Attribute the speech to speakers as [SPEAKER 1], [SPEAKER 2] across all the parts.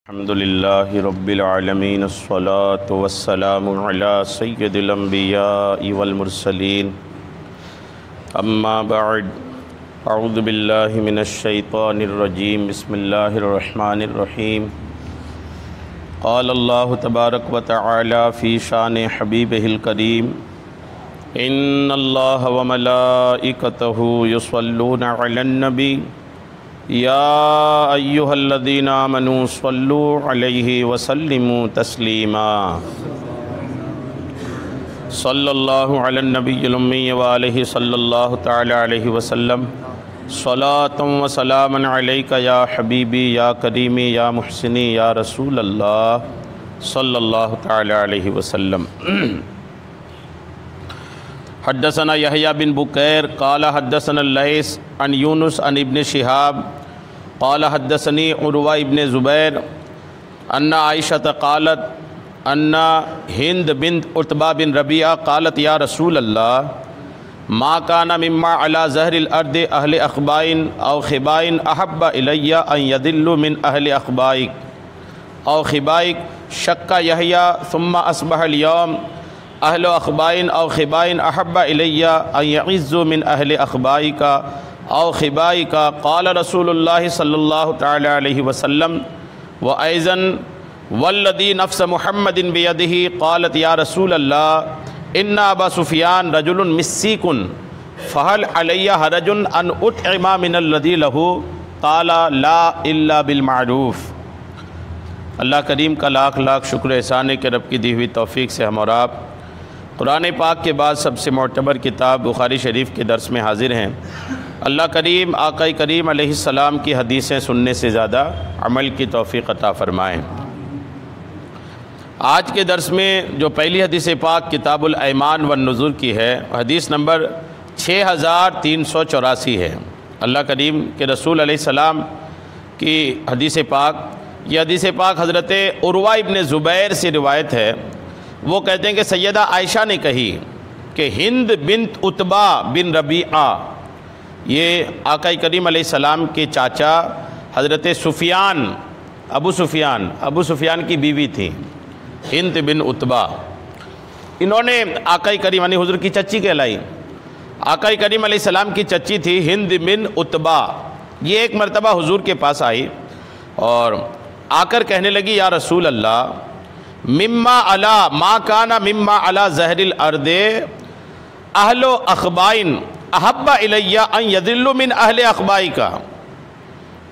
[SPEAKER 1] الحمد للہ رب العالمین الصلاة والسلام علی سید الانبیاء والمرسلین اما بعد اعوذ باللہ من الشیطان الرجیم بسم اللہ الرحمن الرحیم قال اللہ تبارک و تعالی فی شان حبیبہ الکریم ان اللہ وملائکتہ یصلون علی النبی یا ایہا الذین آمنوا صلوا علیہ وسلموا تسلیما صلی اللہ علی النبی الامی وآلہ صلی اللہ تعالی علیہ وسلم صلاة و سلاما علیک یا حبیبی یا کریمی یا محسنی یا رسول اللہ صلی اللہ تعالی علیہ وسلم۔ حدثنا یحییٰ بن بکیر قال حدثنا اللیث عن یونس عن ابن شہاب قال حدثنی عروہ ابن زبیر ان عائشہ قالت ان ہند بنت عتبہ بن ربیعہ قالت یا رسول اللہ ما کان مما علی ظہر الارض اہل اخبائن او خبائن احب الی ان یدلوا من اہل اخبائک او خبائک شک یحییٰ ثم اصبح اليوم اہل اخبائن او خبائن احب الی ان یعزوا من اہل اخبائک او خبائک قال رسول اللہ صلی اللہ تعالی علیہ وسلم وایضا والذی نفس محمد بیدہ قالت یا رسول اللہ ان ابا سفیان رجل مسیک فہل علی حرج ان اطعم من الذی لہ قال لا الا بالمعروف۔ اللہ کریم کا لاکھ لاکھ شکر احسان ہے کہ رب کی دی ہوئی توفیق سے ہم اور آپ قرآن پاک کے بعد سب سے معتبر کتاب بخاری شریف کے درس میں حاضر ہیں۔ اللہ کریم آقا کریم علیہ السلام کی حدیثیں سننے سے زیادہ عمل کی توفیق عطا فرمائیں۔ آج کے درس میں جو پہلی حدیث پاک کتاب الایمان والنذور کی ہے حدیث نمبر 6384 ہے۔ اللہ کریم کے رسول علیہ السلام کی حدیث پاک، یہ حدیث پاک حضرت عروہ ابن زبیر سے روایت ہے۔ وہ کہتے ہیں کہ سیدہ عائشہ نے کہی کہ ہند بنت عتبہ بن ربیعہ، یہ آقا کریم علیہ السلام کے چاچا حضرت سفیان ابو سفیان کی بیوی تھی ہند بن عتبہ۔ انہوں نے آقا کریم یعنی حضور کی چچی کہلائی۔ آقا کریم علیہ السلام کی چچی تھی ہند بن عتبہ۔ یہ ایک مرتبہ حضور کے پاس آئی اور آ کر کہنے لگی یا رسول اللہ مما علا ما کانا مما علا ظہر الارض اہل اخبائن احب الی ان یدلوا من اہل اخبائک۔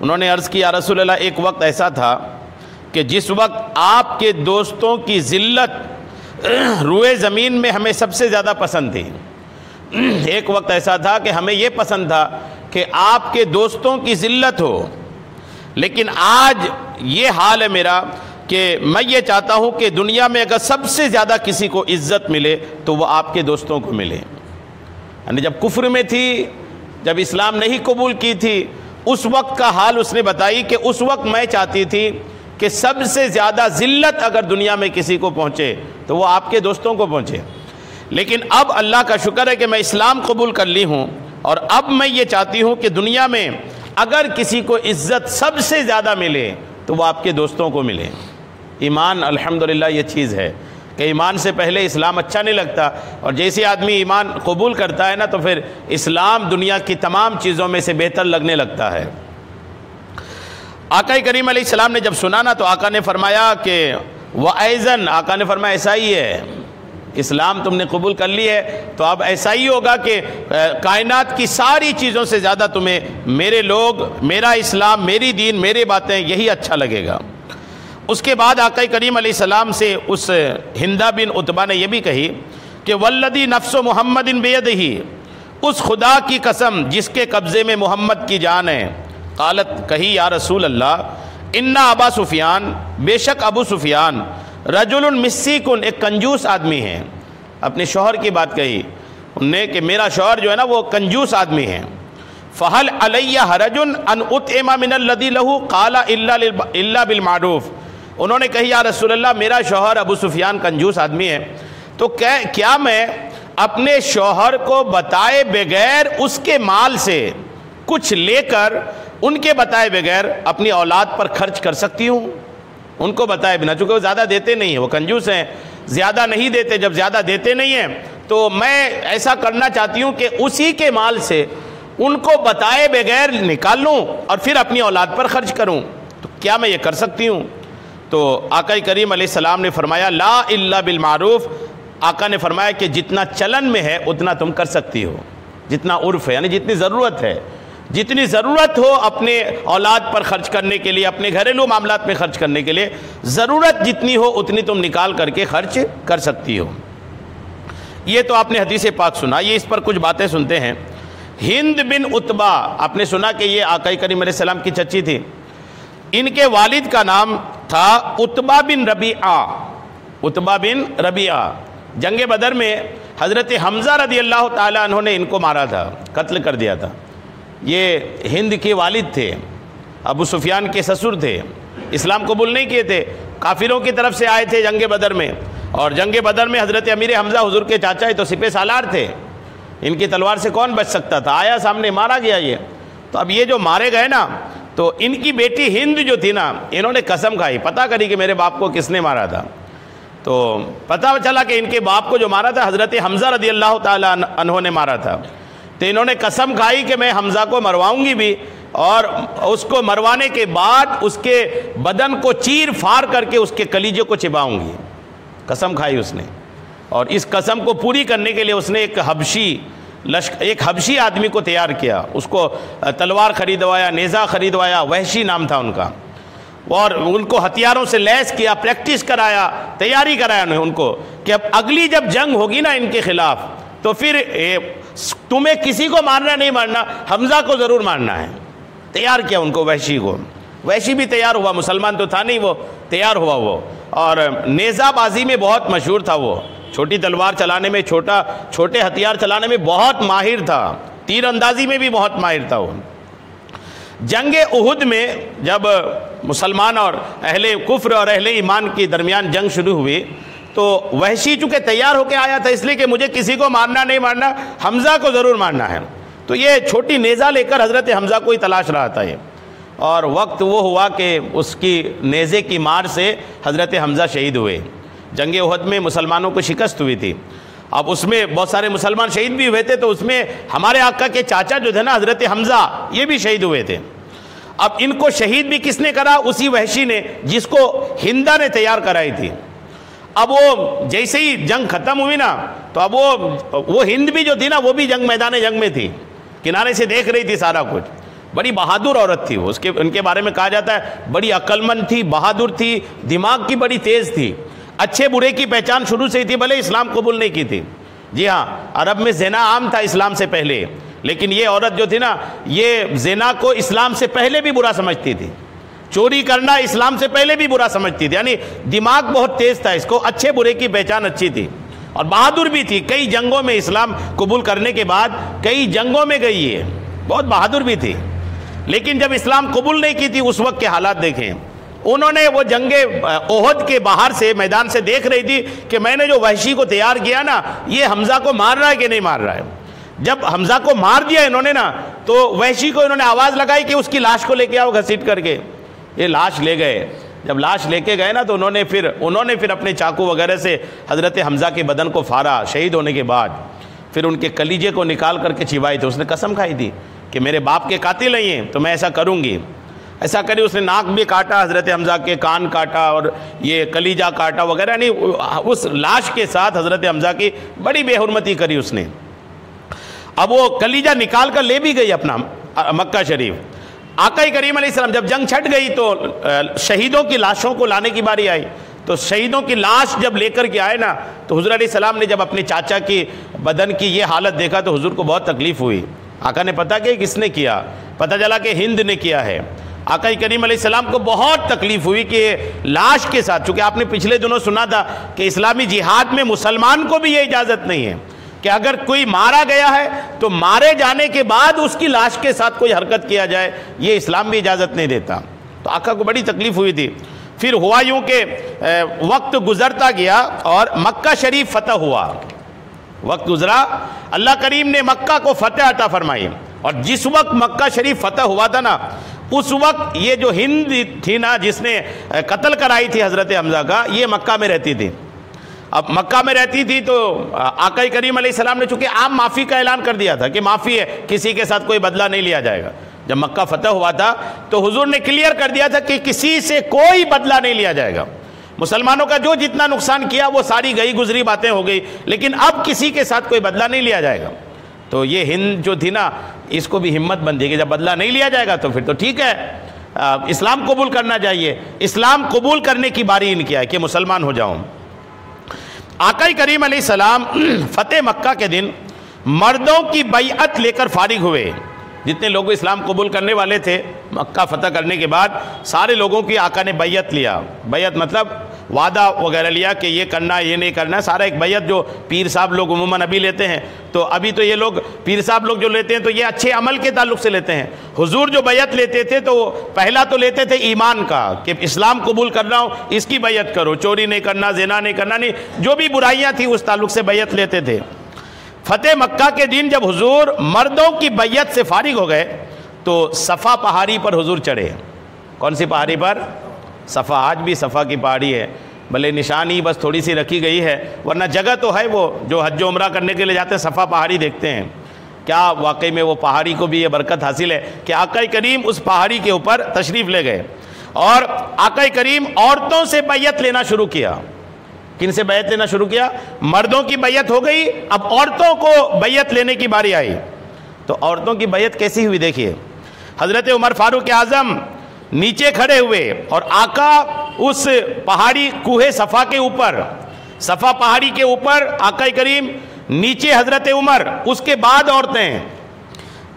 [SPEAKER 1] انہوں نے عرض کی یا رسول اللہ ایک وقت ایسا تھا کہ جس وقت آپ کے دوستوں کی ذلت روئے زمین میں ہمیں سب سے زیادہ پسند تھی۔ ایک وقت ایسا تھا کہ ہمیں یہ پسند تھا کہ آپ کے دوستوں کی ذلت ہو، لیکن آج یہ حال ہے میرا کہ میں یہ چاہتا ہوں کہ دنیا میں اگر سب سے زیادہ کسی کو عزت ملے تو وہ آپ کے دوستوں کو ملے۔ یعنی جب کفر میں تھی، جب اسلام نہیں قبول کی تھی، اس وقت کا حال اس نے بتائی کہ اس وقت میں چاہتی تھی کہ سب سے زیادہ ذلت اگر دنیا میں کسی کو پہنچے تو وہ آپ کے دوستوں کو پہنچے۔ لیکن اب اللہ کا شکر ہے کہ میں اسلام قبول کر لی ہوں، اور اب میں یہ چاہتی ہوں کہ دنیا میں اگر کسی کو عزت سب سے زیادہ ملے تو وہ آپ کے دوستوں کو ملے۔ ایمان الحمدللہ یہ چیز ہے کہ ایمان سے پہلے اسلام اچھا نہیں لگتا، اور جیسے آدمی ایمان قبول کرتا ہے نا تو پھر اسلام دنیا کی تمام چیزوں میں سے بہتر لگنے لگتا ہے۔ آقا کریم علیہ السلام نے جب سنا نا تو آقا نے فرمایا کہ وَأَيْضًا، آقا نے فرمایا ایسا ہی ہے، اسلام تم نے قبول کر لی ہے تو اب ایسا ہی ہوگا کہ کائنات کی ساری چیزوں سے زیادہ تمہیں میرے لوگ، میرا اسلام، میری دین، میری باتیں یہی اچھا لگے گا۔ اس کے بعد آقا کریم علیہ السلام سے اس ہندہ بن عتبہ نے یہ بھی کہی کہ والذی نفس محمد بیدہ، اس خدا کی قسم جس کے قبضے میں محمد کی جان ہے، قالت کہی یا رسول اللہ ان ابا سفیان، بے شک ابو سفیان رجل مسیک، ایک کنجوس آدمی ہے۔ اپنے شوہر کی بات کہی انہوں نے کہ میرا شوہر جو ہے نا وہ کنجوس آدمی ہے۔ فہل علی حرج ان اطعم من الذی لہ قال الا بالمعروف۔ انہوں نے کہی یا رسول اللہ میرا شوہر ابو سفیان کنجوس آدمی ہے، تو کیا میں اپنے شوہر کو بتائے بغیر اس کے مال سے کچھ لے کر ان کے بتائے بغیر اپنی اولاد پر خرچ کر سکتی ہوں؟ ان کو بتائے بنا، چونکہ وہ زیادہ دیتے نہیں ہیں، وہ کنجوس ہیں، زیادہ نہیں دیتے، جب زیادہ دیتے نہیں ہیں تو میں ایسا کرنا چاہتی ہوں کہ اسی کے مال سے ان کو بتائے بغیر نکال لوں اور پھر اپنی اولاد پر خرچ کروں، تو کیا میں یہ کر سکتی ہوں؟ تو آقا کریم علیہ السلام نے فرمایا لا الا بالمعروف، آقا نے فرمایا کہ جتنا چلن میں ہے اتنا تم کر سکتی ہو، جتنا عرف ہے، یعنی جتنی ضرورت ہے، جتنی ضرورت ہو اپنے اولاد پر خرچ کرنے کے لیے، اپنے گھریلو معاملات میں خرچ کرنے کے لیے، ضرورت جتنی ہو اتنی تم نکال کر کے خرچ کر سکتی ہو۔ یہ تو آپ نے حدیث پاک سنا، یہ اس پر کچھ باتیں سنتے ہیں۔ ہند بن عتبہ، آپ نے سنا کہ یہ آقا کریم علیہ السلام کی چچی تھی، ان کے والد کا نام تھا عتبہ بن ربیعہ، عتبہ بن ربیعہ۔ جنگ بدر میں حضرت حمزہ رضی اللہ تعالیٰ عنہ نے ان کو مارا تھا، قتل کر دیا تھا۔ یہ ہند کے والد تھے، ابو سفیان کے سسر تھے، اسلام قبول نہیں کیے تھے، کافروں کی طرف سے آئے تھے جنگ بدر میں، اور جنگ بدر میں حضرت امیر حمزہ حضور کے چاچا ہی تو سپہ سالار تھے، ان کی تلوار سے کون بچ سکتا تھا؟ آیا سامنے، مارا گیا یہ۔ تو اب یہ جو مارے گئے نا، تو ان کی بیٹی ہند جو تھی نا، انہوں نے قسم کھائی، پتہ کری کہ میرے باپ کو کس نے مارا تھا، تو پتہ چلا کہ ان کے باپ کو جو مارا تھا حضرت حمزہ رضی اللہ تعالیٰ عنہ نے مارا تھا۔ تو انہوں نے قسم کھائی کہ میں حمزہ کو مرواؤں گی بھی، اور اس کو مروانے کے بعد اس کے بدن کو چیر پھاڑ کر کے اس کے کلیجے کو چباؤں گی، قسم کھائی اس نے۔ اور اس قسم کو پوری کرنے کے لیے اس نے ایک حبشی آدمی کو تیار کیا، اس کو تلوار خریدوایا، نیزہ خریدوایا، وحشی نام تھا ان کا، اور ان کو ہتھیاروں سے لیس کیا، پریکٹس کرایا، تیاری کرایا انہیں ان کو کہ اب اگلی جب جنگ ہوگی نا ان کے خلاف، تو پھر تمہیں کسی کو مارنا نہیں مارنا، حمزہ کو ضرور مارنا ہے۔ تیار کیا ان کو، وحشی کو۔ وحشی بھی تیار ہوا، مسلمان تو تھا نہیں، وہ تیار ہوا وہ، اور نیزہ بازی میں بہت مشہور تھا وہ، چھوٹی تلوار چلانے میں، چھوٹے ہتھیار چلانے میں بہت ماہر تھا، تیر اندازی میں بھی بہت ماہر تھا وہ۔ جنگ احد میں جب مسلمان اور اہل کفر اور اہل ایمان کے درمیان جنگ شروع ہوئی، تو وحشی چونکہ تیار ہو کے آیا تھا، اس لیے کہ مجھے کسی کو مارنا نہیں مارنا، حمزہ کو ضرور مارنا ہے، تو یہ چھوٹی نیزہ لے کر حضرت حمزہ کو ہی تلاش رہا تھا یہ، اور وقت وہ ہوا کہ اس کی نیزے کی مار سے حضرت حمزہ شہید ہوئے۔ جنگ احد میں مسلمانوں کو شکست ہوئی تھی، اب اس میں بہت سارے مسلمان شہید بھی ہوئے تھے، تو اس میں ہمارے آقا کے چاچا جو تھے نا حضرت حمزہ، یہ بھی شہید ہوئے تھے۔ اب ان کو شہید بھی کس نے کرا؟ اسی وحشی نے، جس کو ہندہ نے تیار کرائی تھی۔ اب وہ جیسے ہی جنگ ختم ہوئی نا، تو اب وہ ہند بھی جو تھی نا، وہ بھی میدان جنگ میں تھی، کنارے سے دیکھ رہی تھی سارا کچھ۔ بڑی بہادر عورت تھی وہ، ان کے بارے میں کہا جاتا ہے بڑی عقل مند تھی، بہادر تھی، دماغ کی بڑی تیز تھی، اچھے برے کی پہچان شروع سے ہی تھی، بھلے اسلام قبول نہیں کی تھی۔ جی ہاں، عرب میں زنا عام تھا اسلام سے پہلے، لیکن یہ عورت جو تھی نا، یہ زنا کو اسلام سے پہلے بھی برا سمجھتی تھی، چوری کرنا اسلام سے پہلے بھی برا سمجھتی تھی، یعنی دماغ بہت تیز تھا، اس کو اچھے برے کی پہچان اچھی تھی، اور بہادر بھی تھی۔ کئی جنگوں میں اسلام قبول کرنے کے بعد کئی جنگوں میں گئی ہے، بہت بہادر بھی تھی۔ لیکن جب اسلام قبول نہیں کی تھی، اس وقت کے حالات دیکھیں، انہوں نے وہ جنگ احد کے باہر سے میدان سے دیکھ رہی تھی کہ میں نے جو وحشی کو تیار کیا نا، یہ حمزہ کو مار رہا ہے کہ نہیں مار رہا ہے۔ جب حمزہ کو مار دیا انہوں نے نا، تو وحشی کو انہوں نے آواز لگائی کہ اس کی لاش کو لے کے آؤ گھسیٹ کر کے۔ یہ لاش لے گئے، جب لاش لے کے گئے نا، تو انہوں نے پھر اپنے چاقو وغیرہ سے حضرت حمزہ کے بدن کو پھاڑا شہید ہونے کے بعد، پھر ان کے کلیجے کو نکال کر کے چبائی تھی۔ اس نے قسم کھائی تھی کہ میرے باپ کے قاتل نہیں ہیں تو میں ایسا کروں گی، ایسا کری۔ اس نے ناک بھی کاٹا حضرت حمزہ کے، کان کاٹا، اور یہ کلیجہ کاٹا وغیرہ، نہیں اس لاش کے ساتھ حضرت حمزہ کی بڑی بے حرمتی کری اس نے۔ اب وہ کلیجہ نکال کر لے بھی گئی اپنا مکہ شریف۔ آقا کریم علیہ السلام جب جنگ چھٹ گئی تو شہیدوں کی لاشوں کو لانے کی باری آئی، تو شہیدوں کی لاش جب لے کر کے آئے نا، تو حضور علیہ السلام نے جب اپنے چاچا کی بدن کی یہ حالت دیکھا تو حضور کو بہت تکلیف ہوئی۔ آقا نے پتہ کہ کس نے کیا، پتہ چلا کہ ہند نے کیا ہے۔ آقا کریم علیہ السلام کو بہت تکلیف ہوئی کہ لاش کے ساتھ، چونکہ آپ نے پچھلے دنوں سنا تھا کہ اسلامی جہاد میں مسلمان کو بھی یہ اجازت نہیں ہے کہ اگر کوئی مارا گیا ہے تو مارے جانے کے بعد اس کی لاش کے ساتھ کوئی حرکت کیا جائے، یہ اسلام بھی اجازت نہیں دیتا۔ تو آقا کو بڑی تکلیف ہوئی تھی۔ پھر ہوا یوں کہ وقت گزرتا گیا اور مکہ شریف فتح ہوا، وقت گزرا، اللہ کریم نے مکہ کو فتح عطا فرمائی، اور جس وقت مکہ شریف فتح ہوا تھا نا، اس وقت یہ جو ہند تھی نا جس نے قتل کرائی تھی حضرت حمزہ کا، یہ مکہ میں رہتی تھی۔ اب مکہ میں رہتی تھی تو آقا کریم علیہ السلام نے چونکہ عام معافی کا اعلان کر دیا تھا کہ معافی ہے، کسی کے ساتھ کوئی بدلہ نہیں لیا جائے گا۔ جب مکہ فتح ہوا تھا تو حضور نے کلیئر کر دیا تھا کہ کسی سے کوئی بدلہ نہیں لیا جائے گا، مسلمانوں کا جو جتنا نقصان کیا وہ ساری گئی گزری باتیں ہو گئی، لیکن اب کسی کے ساتھ کوئی بدلہ نہیں لیا جائے گا۔ تو یہ ہند جو تھی نا، اس کو بھی ہمت بندی کہ جب بدلہ نہیں لیا جائے گا تو پھر تو ٹھیک ہے، اسلام قبول کرنا چاہیے۔ اسلام قبول کرنے کی باری ان کی ہے کہ مسلمان ہو جاؤں۔ آقا کریم علیہ السلام فتح مکہ کے دن مردوں کی بیعت لے کر فارغ ہوئے۔ جتنے لوگ اسلام قبول کرنے والے تھے مکہ فتح کرنے کے بعد، سارے لوگوں کی آقا نے بیعت لیا۔ بیعت مطلب وعدہ وغیرہ لیا کہ یہ کرنا یہ نہیں کرنا، سارا ایک بیعت جو پیر صاحب لوگ عموماً ابھی لیتے ہیں۔ تو ابھی تو یہ لوگ پیر صاحب لوگ جو لیتے ہیں تو یہ اچھے عمل کے تعلق سے لیتے ہیں۔ حضور جو بیعت لیتے تھے تو پہلا تو لیتے تھے ایمان کا کہ اسلام قبول کرنا ہو اس کی بیعت کرو، چوری نہیں کرنا، زنا نہیں کرنا، نہیں جو بھی برائیاں تھیں اس تعلق سے بیعت لیتے تھے۔ فتح مکہ کے دن جب حضور مردوں کی بیعت سے فارغ ہو گئے تو صفا پہاڑی پر حضور چڑھے۔ کون سی پہاڑی پر؟ صفا۔ آج بھی صفا کی پہاڑی ہے، بھلے نشانی بس تھوڑی سی رکھی گئی ہے، ورنہ جگہ تو ہے۔ وہ جو حج و عمرہ کرنے کے لیے جاتے ہیں صفا پہاڑی دیکھتے ہیں، کیا واقعی میں وہ پہاڑی کو بھی یہ برکت حاصل ہے کہ آقا کریم اس پہاڑی کے اوپر تشریف لے گئے، اور آقا کریم عورتوں سے بیعت لینا شروع کیا۔ کن سے بیعت لینا شروع کیا؟ مردوں کی بیعت ہو گئی، اب عورتوں کو بیعت لینے کی باری آئی۔ تو عورتوں کی بیعت کیسی ہوئی دیکھیے۔ حضرت عمر فاروق اعظم نیچے کھڑے ہوئے اور آقا اس پہاڑی کوہ صفا کے اوپر، صفا پہاڑی کے اوپر آقا کریم، نیچے حضرت عمر، اس کے بعد عورتیں۔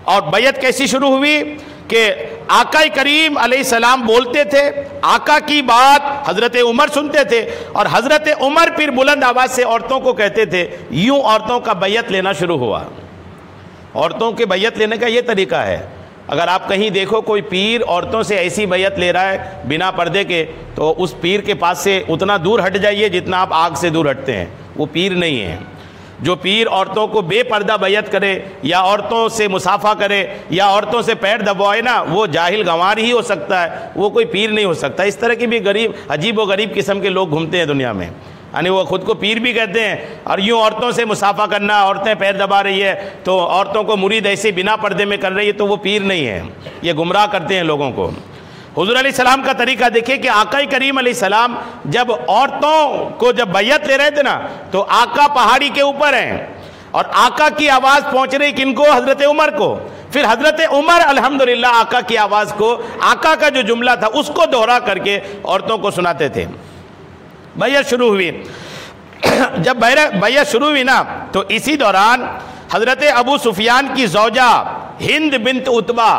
[SPEAKER 1] اور بیعت کیسی شروع ہوئی کہ آقا کریم علیہ السلام بولتے تھے، آقا کی بات حضرت عمر سنتے تھے، اور حضرت عمر پھر بلند آواز سے عورتوں کو کہتے تھے۔ یوں عورتوں کا بیعت لینا شروع ہوا۔ عورتوں کے بیعت لینے کا یہ طریقہ ہے۔ اگر آپ کہیں دیکھو کوئی پیر عورتوں سے ایسی بیعت لے رہا ہے بنا پردے کے، تو اس پیر کے پاس سے اتنا دور ہٹ جائیے جتنا آپ آگ سے دور ہٹتے ہیں، وہ پیر نہیں ہے۔ جو پیر عورتوں کو بے پردہ بیعت کرے یا عورتوں سے مصافحہ کرے یا عورتوں سے پیر دبوائے نا، وہ جاہل گنوار ہی ہو سکتا ہے، وہ کوئی پیر نہیں ہو سکتا۔ اس طرح کی بھی عجیب و غریب قسم کے لوگ گھومتے ہیں دنیا میں، یعنی وہ خود کو پیر بھی کہتے ہیں، اور یوں عورتوں سے مصافحہ کرنا، عورتیں پیر دبا رہی ہے تو عورتوں کو مرید ایسے بنا پردے میں کر رہی ہے، تو وہ پیر نہیں ہے، یہ گمراہ کرتے ہیں لوگوں کو۔ حضور علیہ السلام کا طریقہ دیکھیں کہ آقا کریم علیہ السلام جب عورتوں کو جب بیعت لے رہے تھے نا، تو آقا پہاڑی کے اوپر ہیں اور آقا کی آواز پہنچ رہی کن کو؟ حضرت عمر کو۔ پھر حضرت عمر الحمدللہ آقا کی آواز کو، آقا کا جو جملہ تھا اس کو دوہرا کر کے عورتوں کو سناتے تھے۔ بیعت شروع ہوئی۔ جب بیعت شروع ہوئی نا تو اسی دوران حضرت ابو سفیان کی زوجہ ہند بنت عتبہ،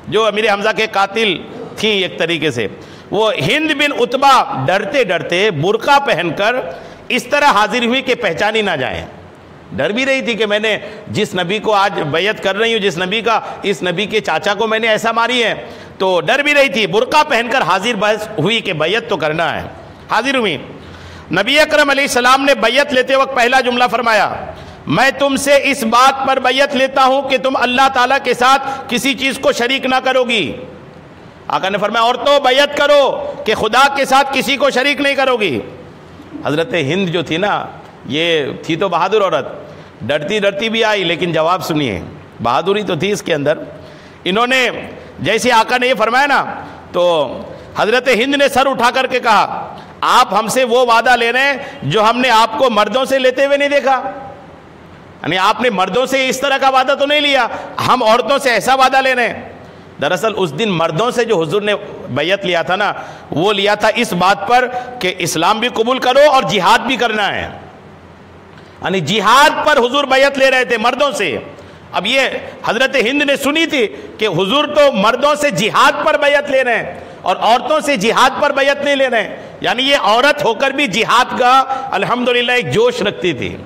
[SPEAKER 1] جو امیر حمزہ کے قاتل تھی ایک طریقے سے، وہ ہند بن عتبہ ڈرتے ڈرتے برقع پہن کر اس طرح حاضر ہوئی کہ پہچانی نہ جائیں۔ ڈر بھی رہی تھی کہ میں نے جس نبی کو آج بیعت کر رہی ہوں، جس نبی کا، اس نبی کے چاچا کو میں نے ایسا ماری ہے، تو ڈر بھی رہی تھی۔ برقع پہن کر حاضر بحث ہوئی کہ بیعت تو کرنا ہے، حاضر ہوئی۔ نبی اکرم علیہ السلام نے بیعت لیتے وقت پہلا جملہ فرمایا، میں تم سے اس بات پر بیعت لیتا ہوں کہ تم اللہ تعالیٰ کے ساتھ کسی چیز کو شریک نہ کرو گی۔ آقا نے فرمایا عورتوں بیعت کرو کہ خدا کے ساتھ کسی کو شریک نہیں کرو گی۔ حضرت ہند جو تھی نا، یہ تھی تو بہادر عورت، ڈرتی ڈرتی بھی آئی، لیکن جواب سنیے، بہادری تو تھی اس کے اندر۔ انہوں نے جیسے آقا نے یہ فرمایا نا، تو حضرت ہند نے سر اٹھا کر کے کہا، آپ ہم سے وہ وعدہ لے رہے ہیں جو ہم نے آپ کو مردوں سے لیتے ہوئے نہیں دیکھا، یعنی آپ نے مردوں سے اس طرح کا وعدہ تو نہیں لیا، ہم عورتوں سے ایسا وعدہ لے رہے ہیں۔ دراصل اس دن مردوں سے جو حضور نے بیعت لیا تھا نا، وہ لیا تھا اس بات پر کہ اسلام بھی قبول کرو اور جہاد بھی کرنا ہے، یعنی جہاد پر حضور بیعت لے رہے تھے مردوں سے۔ اب یہ حضرت ہند نے سنی تھی کہ حضور تو مردوں سے جہاد پر بیعت لے رہے ہیں اور عورتوں سے جہاد پر بیعت نہیں لے رہے ہیں، یعنی یہ عورت ہو کر بھی جہاد کا الحمدللہ ایک جوش رکھتی تھی،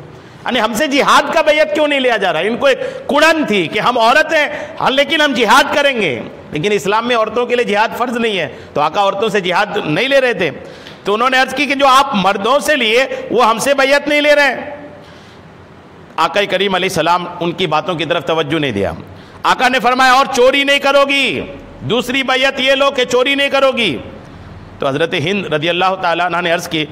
[SPEAKER 1] یعنی ہم سے جہاد کا بیعت کیوں نہیں لیا جا رہا؟ ان کو ایک کڑن تھی کہ ہم عورت ہیں لیکن ہم جہاد کریں گے، لیکن اسلام میں عورتوں کے لیے جہاد فرض نہیں ہے، تو آقا عورتوں سے جہاد نہیں لے رہے تھے۔ تو انہوں نے عرض کی کہ جو آپ مردوں سے لیے وہ ہم سے بیعت نہیں لے رہے ہیں۔ آقا کریم علیہ السلام ان کی باتوں کی طرف توجہ نہیں دیا۔ آقا نے فرمایا اور چوری نہیں کرو گی، دوسری بیعت یہ لو کہ چوری نہیں کرو گی۔ تو حضرت ہند رضی اللہ تعالیٰ عنہ نے عرض کی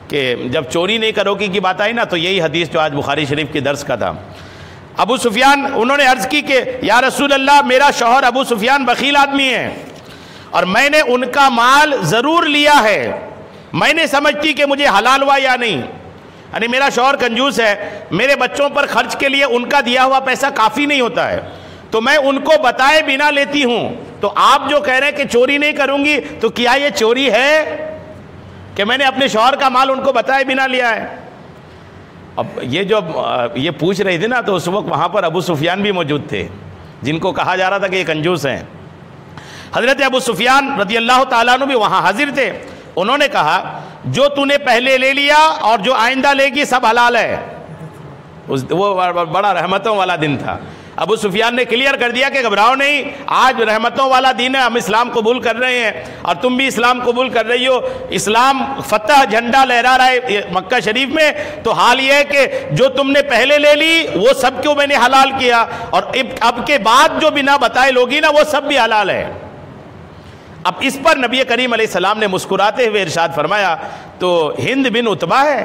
[SPEAKER 1] کہ جب چوری نہیں کرو گی کی بات آئی نا، تو یہی حدیث جو آج بخاری شریف کی درس کا تھا، ابو سفیان انہوں نے عرض کی کہ یا رسول اللہ، میرا شوہر ابو سفیان بخیل آدمی ہے اور میں نے ان کا مال ضرور لیا ہے، میں نے سمجھتی کہ مجھے حلال ہوا یا نہیں، یعنی میرا شوہر کنجوس ہے، میرے بچوں پر خرچ کے لیے ان کا دیا ہوا پیسہ کافی نہیں ہوتا ہے، تو میں ان کو بتائے بنا لیتی ہوں۔ تو آپ جو کہہ رہے ہیں کہ چوری نہیں کروں گی، تو کیا یہ چوری ہے کہ میں نے اپنے شوہر کا مال ان کو بتائے بنا لیا ہے؟ اب یہ پوچھ رہی تھی نا، تو اس وقت وہاں پر ابو سفیان بھی موجود تھے جن کو کہا جا رہا تھا کہ یہ کنجوس ہیں۔ حضرت ابو سفیان رضی اللہ تعالیٰ عنہ بھی وہاں حاضر تھے۔ انہوں نے کہا جو تو نے پہلے لے لیا اور جو آئندہ لے گی سب حلال ہے۔ وہ بڑا رحمتوں والا دن تھا۔ ابو سفیان نے کلیئر کر دیا کہ گھبراؤ نہیں، آج رحمتوں والا دن ہے، ہم اسلام قبول کر رہے ہیں اور تم بھی اسلام قبول کر رہی ہو، اسلام فتح جھنڈا لہرا رہا ہے مکہ شریف میں، تو حال یہ ہے کہ جو تم نے پہلے لے لی وہ سب کو میں نے حلال کیا، اور اب کے بعد جو بنا بتائے لوگی نا وہ سب بھی حلال ہے۔ اب اس پر نبی کریم علیہ السلام نے مسکراتے ہوئے ارشاد فرمایا، تو ہند بن عتبہ ہے۔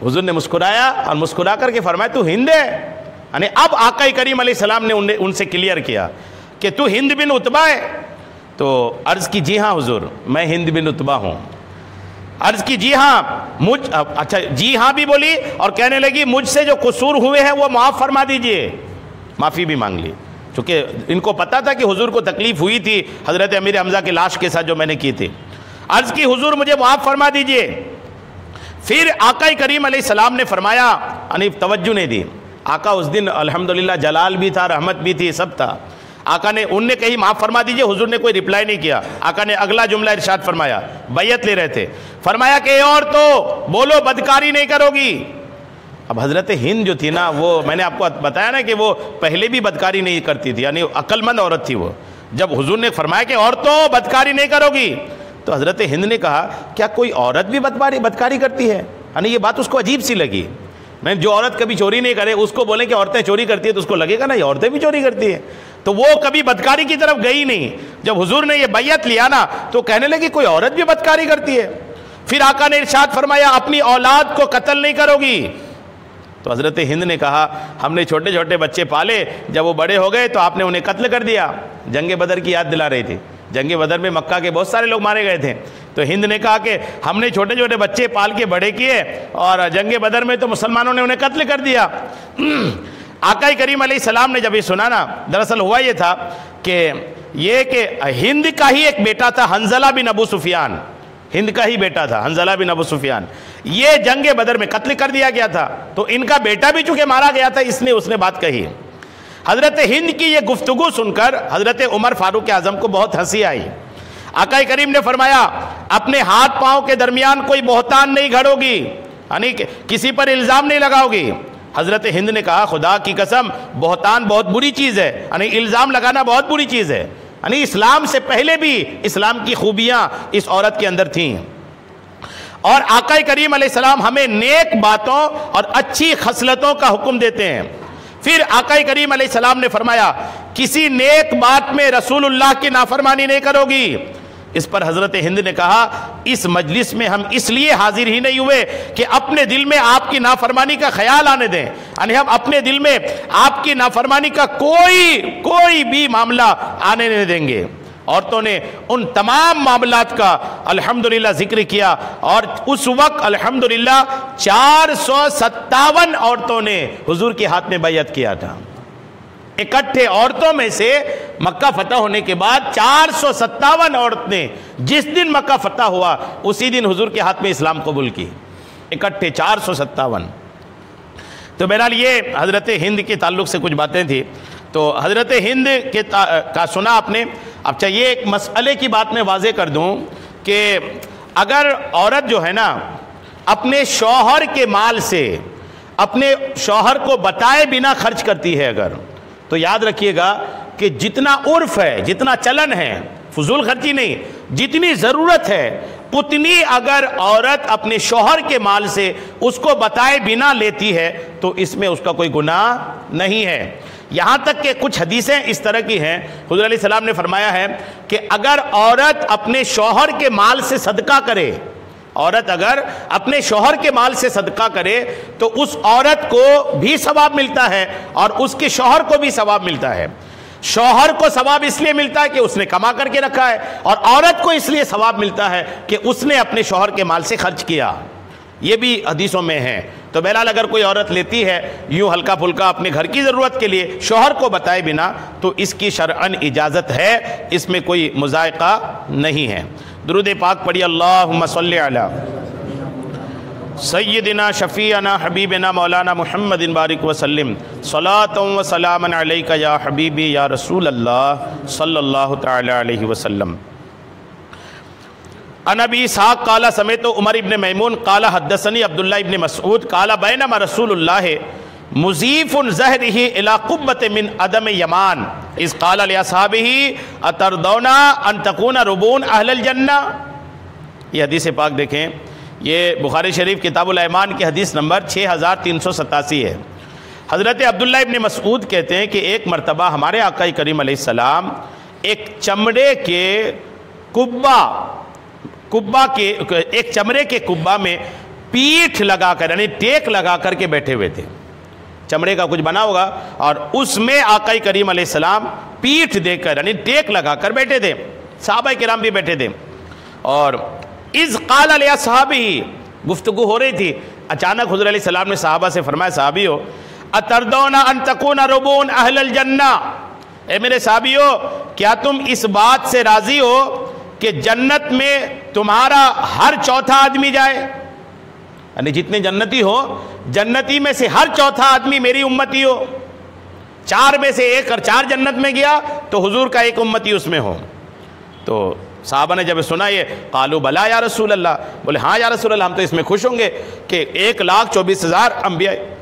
[SPEAKER 1] حضور نے مسکرایا اور مسکرا کر کے فرمایا تو ہند ہے، یعنی اب آقا کریم علیہ السلام نے ان سے کلیئر کیا کہ تو ہند بن عتبہ ہے۔ تو عرض کی جی ہاں حضور، میں ہند بن عتبہ ہوں۔ عرض کی جی ہاں، اچھا جی ہاں بھی بولی اور کہنے لگی مجھ سے جو قصور ہوئے ہیں وہ معاف فرما دیجئے، معافی بھی مانگ لی، چونکہ ان کو پتا تھا کہ حضور کو تکلیف ہوئی تھی حضرت امیر حمزہ کی لاش کے ساتھ جو میں نے کی تھی۔ عرض کی حضور مجھے معاف فرما دیجئے۔ پھر آقا کریم علیہ السلام نے فرمایا، یعنی توجہ نہیں دی، آقا اس دن الحمدللہ جلال بھی تھا، رحمت بھی تھی، سب تھا۔ آقا نے ان نے کہی معاف فرما دیجئے، حضور نے کوئی رپلائی نہیں کیا۔ آقا نے اگلا جملہ ارشاد فرمایا، بیعت لے رہے تھے، فرمایا کہ اور تو بولو بدکاری نہیں کرو گی۔ اب حضرت ہند جو تھی نا، وہ میں نے آپ کو بتایا نا کہ وہ پہلے بھی بدکاری نہیں کرتی تھی، یعنی عقل مند عورت تھی وہ۔ جب حضور نے فرمایا کہ اور تو بدکاری نہیں کرو گی، تو حضرت ہند نے کہا کیا کوئی عورت بھی بدکاری کرتی ہے؟ یعنی یہ بات اس کو عجیب سی لگی۔ میں جو عورت کبھی چوری نہیں کرے اس کو بولیں کہ عورتیں چوری کرتی ہیں تو اس کو لگے گا نا یہ عورتیں بھی چوری کرتی ہیں، تو وہ کبھی بدکاری کی طرف گئی نہیں۔ جب حضور نے یہ بیعت لیا نا تو کہنے لگی کوئی عورت بھی بدکاری کرتی ہے۔ پھر آقا نے ارشاد فرمایا اپنی اولاد کو قتل نہیں کرو گی۔ تو حضرت ہند نے کہا ہم نے چھوٹے چھوٹے بچے پالے، جب وہ بڑے ہو گئے تو آپ نے انہیں قتل کر دیا۔ جنگ بدر کی یاد دلا رہی تھی، جنگ بدر میں مکہ کے بہت سارے لوگ مارے گئے تھے، تو ہند نے کہا کہ ہم نے چھوٹے چھوٹے بچے پال کے بڑے کیے اور جنگ بدر میں تو مسلمانوں نے انہیں قتل کر دیا۔ آقا کریم علیہ السلام نے جب یہ سنا نا، دراصل ہوا یہ تھا کہ ہند کا ہی ایک بیٹا تھا حنظلہ بن ابو سفیان، ہند کا ہی بیٹا تھا حنظلہ بن ابو سفیان، یہ جنگ بدر میں قتل کر دیا گیا تھا، تو ان کا بیٹا بھی چونکہ مارا گیا تھا، اس نے بات کہی۔ حضرت ہند کی یہ گفتگو سن کر حضرت عمر فاروق اعظم کو بہت ہنسی آئی۔ آقا کریم نے فرمایا اپنے ہاتھ پاؤں کے درمیان کوئی بہتان نہیں گھڑو گی، یعنی کسی پر الزام نہیں لگاؤ گی۔ حضرت ہند نے کہا خدا کی قسم بہتان بہت بری چیز ہے، یعنی الزام لگانا بہت بری چیز ہے، یعنی اسلام سے پہلے بھی اسلام کی خوبیاں اس عورت کے اندر تھیں۔ اور آقا کریم علیہ السلام ہمیں نیک باتوں اور اچھی خصلتوں کا حکم دیتے ہیں۔ پھر آقا کریم علیہ السلام نے فرمایا کسی نیک بات میں رسول اللہ کی نافرمانی نہیں کرو گی۔ اس پر حضرت ہند نے کہا اس مجلس میں ہم اس لیے حاضر ہی نہیں ہوئے کہ اپنے دل میں آپ کی نافرمانی کا خیال آنے دیں، یعنی ہم اپنے دل میں آپ کی نافرمانی کا کوئی بھی معاملہ آنے نہیں دیں گے۔ عورتوں نے ان تمام معاملات کا الحمدللہ ذکر کیا، اور اس وقت الحمدللہ 457 عورتوں نے حضور کے ہاتھ میں بیعت کیا تھا۔ اکٹھے عورتوں میں سے مکہ فتح ہونے کے بعد 457 عورت نے جس دن مکہ فتح ہوا اسی دن حضور کے ہاتھ میں اسلام قبول کی، اکٹھے 457۔ تو بہرحال یہ حضرت ہند کے تعلق سے کچھ باتیں تھی۔ تو حضرت ہند کا سنا آپ نے۔ اب چاہیے ایک مسئلے کی بات میں واضح کر دوں کہ اگر عورت جو ہے نا اپنے شوہر کے مال سے اپنے شوہر کو بتائے بنا خرچ کرتی ہے اگر، تو یاد رکھیے گا کہ جتنا عرف ہے، جتنا چلن ہے، فضول خرچی نہیں، جتنی ضرورت ہے اتنی اگر عورت اپنے شوہر کے مال سے اس کو بتائے بنا لیتی ہے تو اس میں اس کا کوئی گناہ نہیں ہے۔ یہاں تک کہ کچھ حدیثیں اس طرح کی ہیں، حضور علیہ السلام نے فرمایا ہے کہ اگر عورت اپنے شوہر کے مال سے صدقہ کرے، عورت اگر اپنے شوہر کے مال سے صدقہ کرے تو اس عورت کو بھی ثواب ملتا ہے اور اس کے شوہر کو بھی ثواب ملتا ہے۔ شوہر کو ثواب اس لیے ملتا ہے کہ اس نے کما کر کے رکھا ہے، اور عورت کو اس لیے ثواب ملتا ہے کہ اس نے اپنے شوہر کے مال سے خرچ کیا۔ یہ بھی حدیثوں میں ہے۔ تو بہرحال اگر کوئی عورت لیتی ہے یوں ہلکا پھلکا اپنے گھر کی ضرورت کے لیے شوہر کو بتائے بنا تو اس کی شرعاً اجازت ہے، اس میں کوئی مذائقہ نہیں ہے۔ درود پاک پڑھی، اللہم صلی علی سیدنا شفیعنا حبیبنا مولانا محمد بارک وسلم، صلاۃ و سلاما علیک یا حبیبی یا رسول اللہ صلی اللہ تعالی علیہ وسلم۔ عن ابی اسحاق قال سمعت عمر ابن میمون قال حدثنی عبداللہ ابن مسعود قال بینما رسول اللہ مضیف ظہرہ الی قبۃ من عدم یمان اذ قال لاصحابہ اترضون ان تکون ربون اہل الجنہ۔ یہ حدیث پاک دیکھیں، یہ بخاری شریف کتاب الایمان کی حدیث نمبر 6387 ہے۔ حضرت عبداللہ ابن مسعود کہتے ہیں کہ ایک مرتبہ ہمارے آقا کریم علیہ السلام ایک چمڑے کے کبہ میں پیٹھ لگا کر، یعنی ٹیک لگا کر کے بیٹھے ہوئے تھے۔ چمڑے کا کچھ بنا ہوگا اور اس میں آقا کریم علیہ السلام پیٹھ دے کر، یعنی ٹیک لگا کر بیٹھے تھے، صحابہ کرام بھی بیٹھے تھے۔ اور اذ قال لاصحابہ، گفتگو ہو رہی تھی، اچانک حضور علیہ السلام نے صحابہ سے فرمایا، صحابیو اترضون ان تکون ربون اہل الجنہ، اے میرے صحابیو کیا تم اس بات سے راضی ہو کہ جنت میں تمہارا ہر چوتھا آدمی جائے؟ یعنی جتنے جنتی ہو، جنتی میں سے ہر چوتھا آدمی میری امتی ہو، 4 میں سے ایک اور 4 جنت میں گیا تو حضور کا ایک امتی اس میں ہو۔ تو صحابہ نے جب سنا یہ، قالوا بلا یا رسول اللہ، بولے ہاں یا رسول اللہ، ہم تو اس میں خوش ہوں گے کہ 1,24,000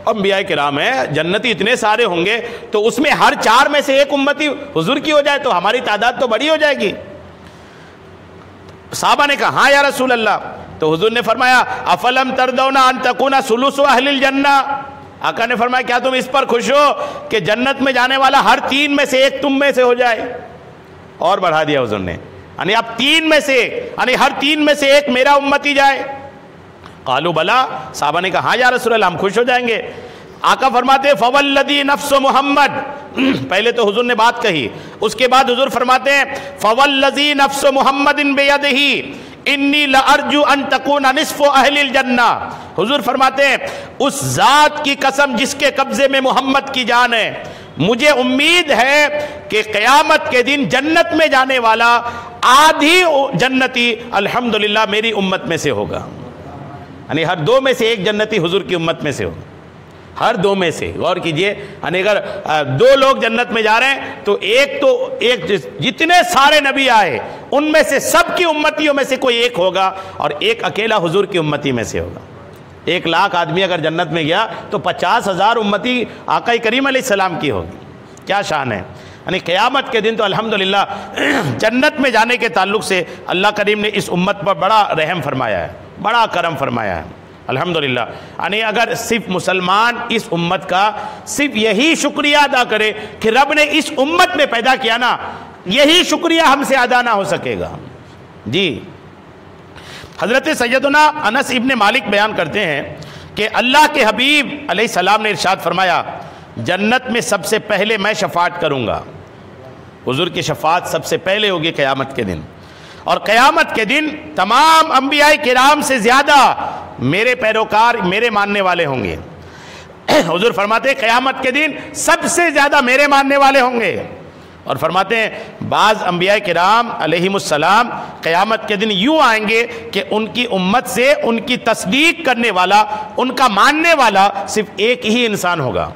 [SPEAKER 1] انبیاء کرام ہیں، جنتی اتنے سارے ہوں گے تو اس میں ہر 4 میں سے ایک امتی حضور کی ہو جائے تو ہماری تعداد تو بڑی ہو جائے گی۔ صحابہ نے کہا ہاں یا رسول اللہ، تو حضور نے فرمایا افلم ترضون ان تکون ثلث اہل الجنہ، آقا نے فرمایا کیا تم اس پر خوش ہو کہ جنت میں جانے والا ہر 3 میں سے ایک تم میں سے ہو جائے؟ اور بڑھا دیا حضور نے، یعنی اب 3 میں سے، یعنی ہر 3 میں سے ایک میرا امتی جائے۔ قالوا بلا، صحابہ نے کہا ہاں یا رسول اللہ، ہم خوش ہو جائیں گے۔ آقا فرماتے فوالذی نفس محمد، پہلے تو حضور نے بات کہی، اس کے بعد حضور فرماتے ہیں فوالذی نفس محمد بیدہ انی لارجو ان تکون نصف اہل الجنہ، حضور فرماتے ہیں اس ذات کی قسم جس کے قبضے میں محمد کی جان ہے، مجھے امید ہے کہ قیامت کے دن جنت میں جانے والا آدھی جنتی الحمدللہ میری امت میں سے ہوگا، یعنی ہر 2 میں سے ایک جنتی حضور کی امت میں سے ہوگا، ہر 2 میں سے۔ غور کیجئے، یعنی اگر 2 لوگ جنت میں جا رہے ہیں تو ایک جتنے سارے نبی آئے ان میں سے سب کی امتیوں میں سے کوئی ایک ہوگا اور ایک اکیلا حضور کی امتی میں سے ہوگا۔ 1,00,000 آدمی اگر جنت میں گیا تو 50,000 امتی آقا کریم علیہ السلام کی ہوگی۔ کیا شان ہے، یعنی قیامت کے دن تو الحمدللہ جنت میں جانے کے تعلق سے اللہ کریم نے اس امت پر بڑا رحم فرمایا ہے، بڑا کرم فرمایا ہے الحمدللہ۔ یعنی اگر صرف مسلمان اس امت کا صرف یہی شکریہ ادا کرے کہ رب نے اس امت میں پیدا کیا نا، یہی شکریہ ہم سے ادا نہ ہو سکے گا۔ جی، حضرت سیدنا انس ابن مالک بیان کرتے ہیں کہ اللہ کے حبیب علیہ السلام نے ارشاد فرمایا جنت میں سب سے پہلے میں شفاعت کروں گا، حضور کی شفاعت سب سے پہلے ہوگی قیامت کے دن، اور قیامت کے دن تمام انبیاء کرام سے زیادہ میرے پیروکار، میرے ماننے والے ہوں گے۔ حضور فرماتے ہیں قیامت کے دن سب سے زیادہ میرے ماننے والے ہوں گے، اور فرماتے ہیں بعض انبیاء کرام علیہم السلام قیامت کے دن یوں آئیں گے کہ ان کی امت سے ان کی تصدیق کرنے والا، ان کا ماننے والا صرف ایک ہی انسان ہوگا۔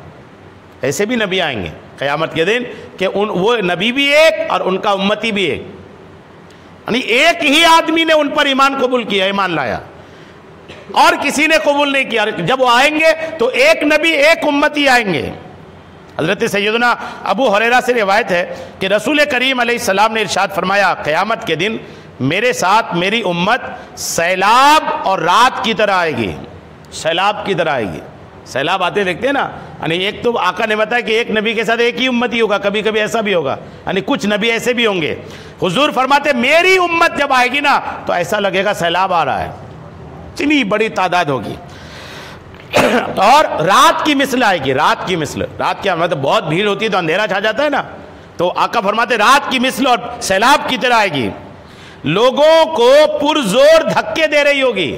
[SPEAKER 1] ایسے بھی نبی آئیں گے قیامت کے دن کہ وہ نبی بھی ایک اور ان کا امتی بھی ایک، یعنی ایک ہی آدمی نے ان پر ایمان قبول کیا، ایمان لایا، اور کسی نے قبول نہیں کیا۔ جب وہ آئیں گے تو ایک نبی ایک امتی آئیں گے۔ حضرت سیدنا ابو ہریرہ سے روایت ہے کہ رسول کریم علیہ السلام نے ارشاد فرمایا قیامت کے دن میرے ساتھ میری امت سیلاب اور رات کی طرح آئے گی، سیلاب کی طرح آئے گی، سیلاب آتے دیکھتے ہیں نا، یعنی ایک تو آقا نے بتایا کہ ایک نبی کے ساتھ ایک ہی امتی ہوگا، کبھی کبھی ایسا بھی ہوگا، یعنی کچھ نبی ایسے بھی ہوں گے۔ حضور فرماتے میری امت جب آئے گی نا تو ایسا لگے گا سیلاب آ رہا ہے، اتنی بڑی تعداد ہوگی، اور رات کی مثل آئے گی، رات کی مثل، رات کیا مطلب بہت بھیڑ ہوتی ہے تو اندھیرا چھا جاتا ہے نا، تو آقا فرماتے رات کی مثل اور سیلاب کی طرح آئے گی، لوگوں کو پرزور دھکے دے رہی ہوگی،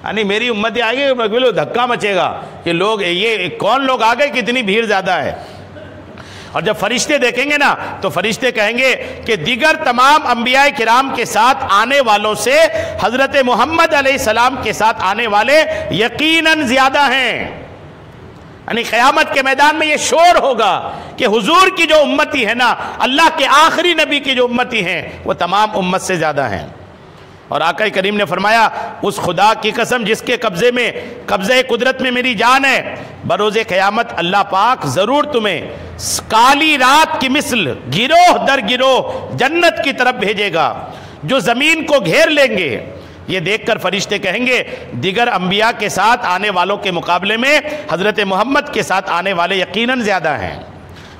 [SPEAKER 1] یعنی میری امت آئے گی دھکا مچے گا کہ لوگ یہ کون لوگ آ گئے، کتنی بھیڑ زیادہ ہے۔ اور جب فرشتے دیکھیں گے نا تو فرشتے کہیں گے کہ دیگر تمام انبیاء کرام کے ساتھ آنے والوں سے حضرت محمد علیہ السلام کے ساتھ آنے والے یقیناً زیادہ ہیں، یعنی قیامت کے میدان میں یہ شور ہوگا کہ حضور کی جو امتی ہے نا، اللہ کے آخری نبی کی جو امتی ہیں وہ تمام امت سے زیادہ ہیں۔ اور آقا کریم نے فرمایا اس خدا کی قسم جس کے قبضہ قدرت میں میری جان ہے، بروز قیامت اللہ پاک ضرور تمہیں کالی رات کی مثل گروہ در گروہ جنت کی طرف بھیجے گا جو زمین کو گھیر لیں گے۔ یہ دیکھ کر فرشتے کہیں گے دیگر انبیاء کے ساتھ آنے والوں کے مقابلے میں حضرت محمد کے ساتھ آنے والے یقیناً زیادہ ہیں۔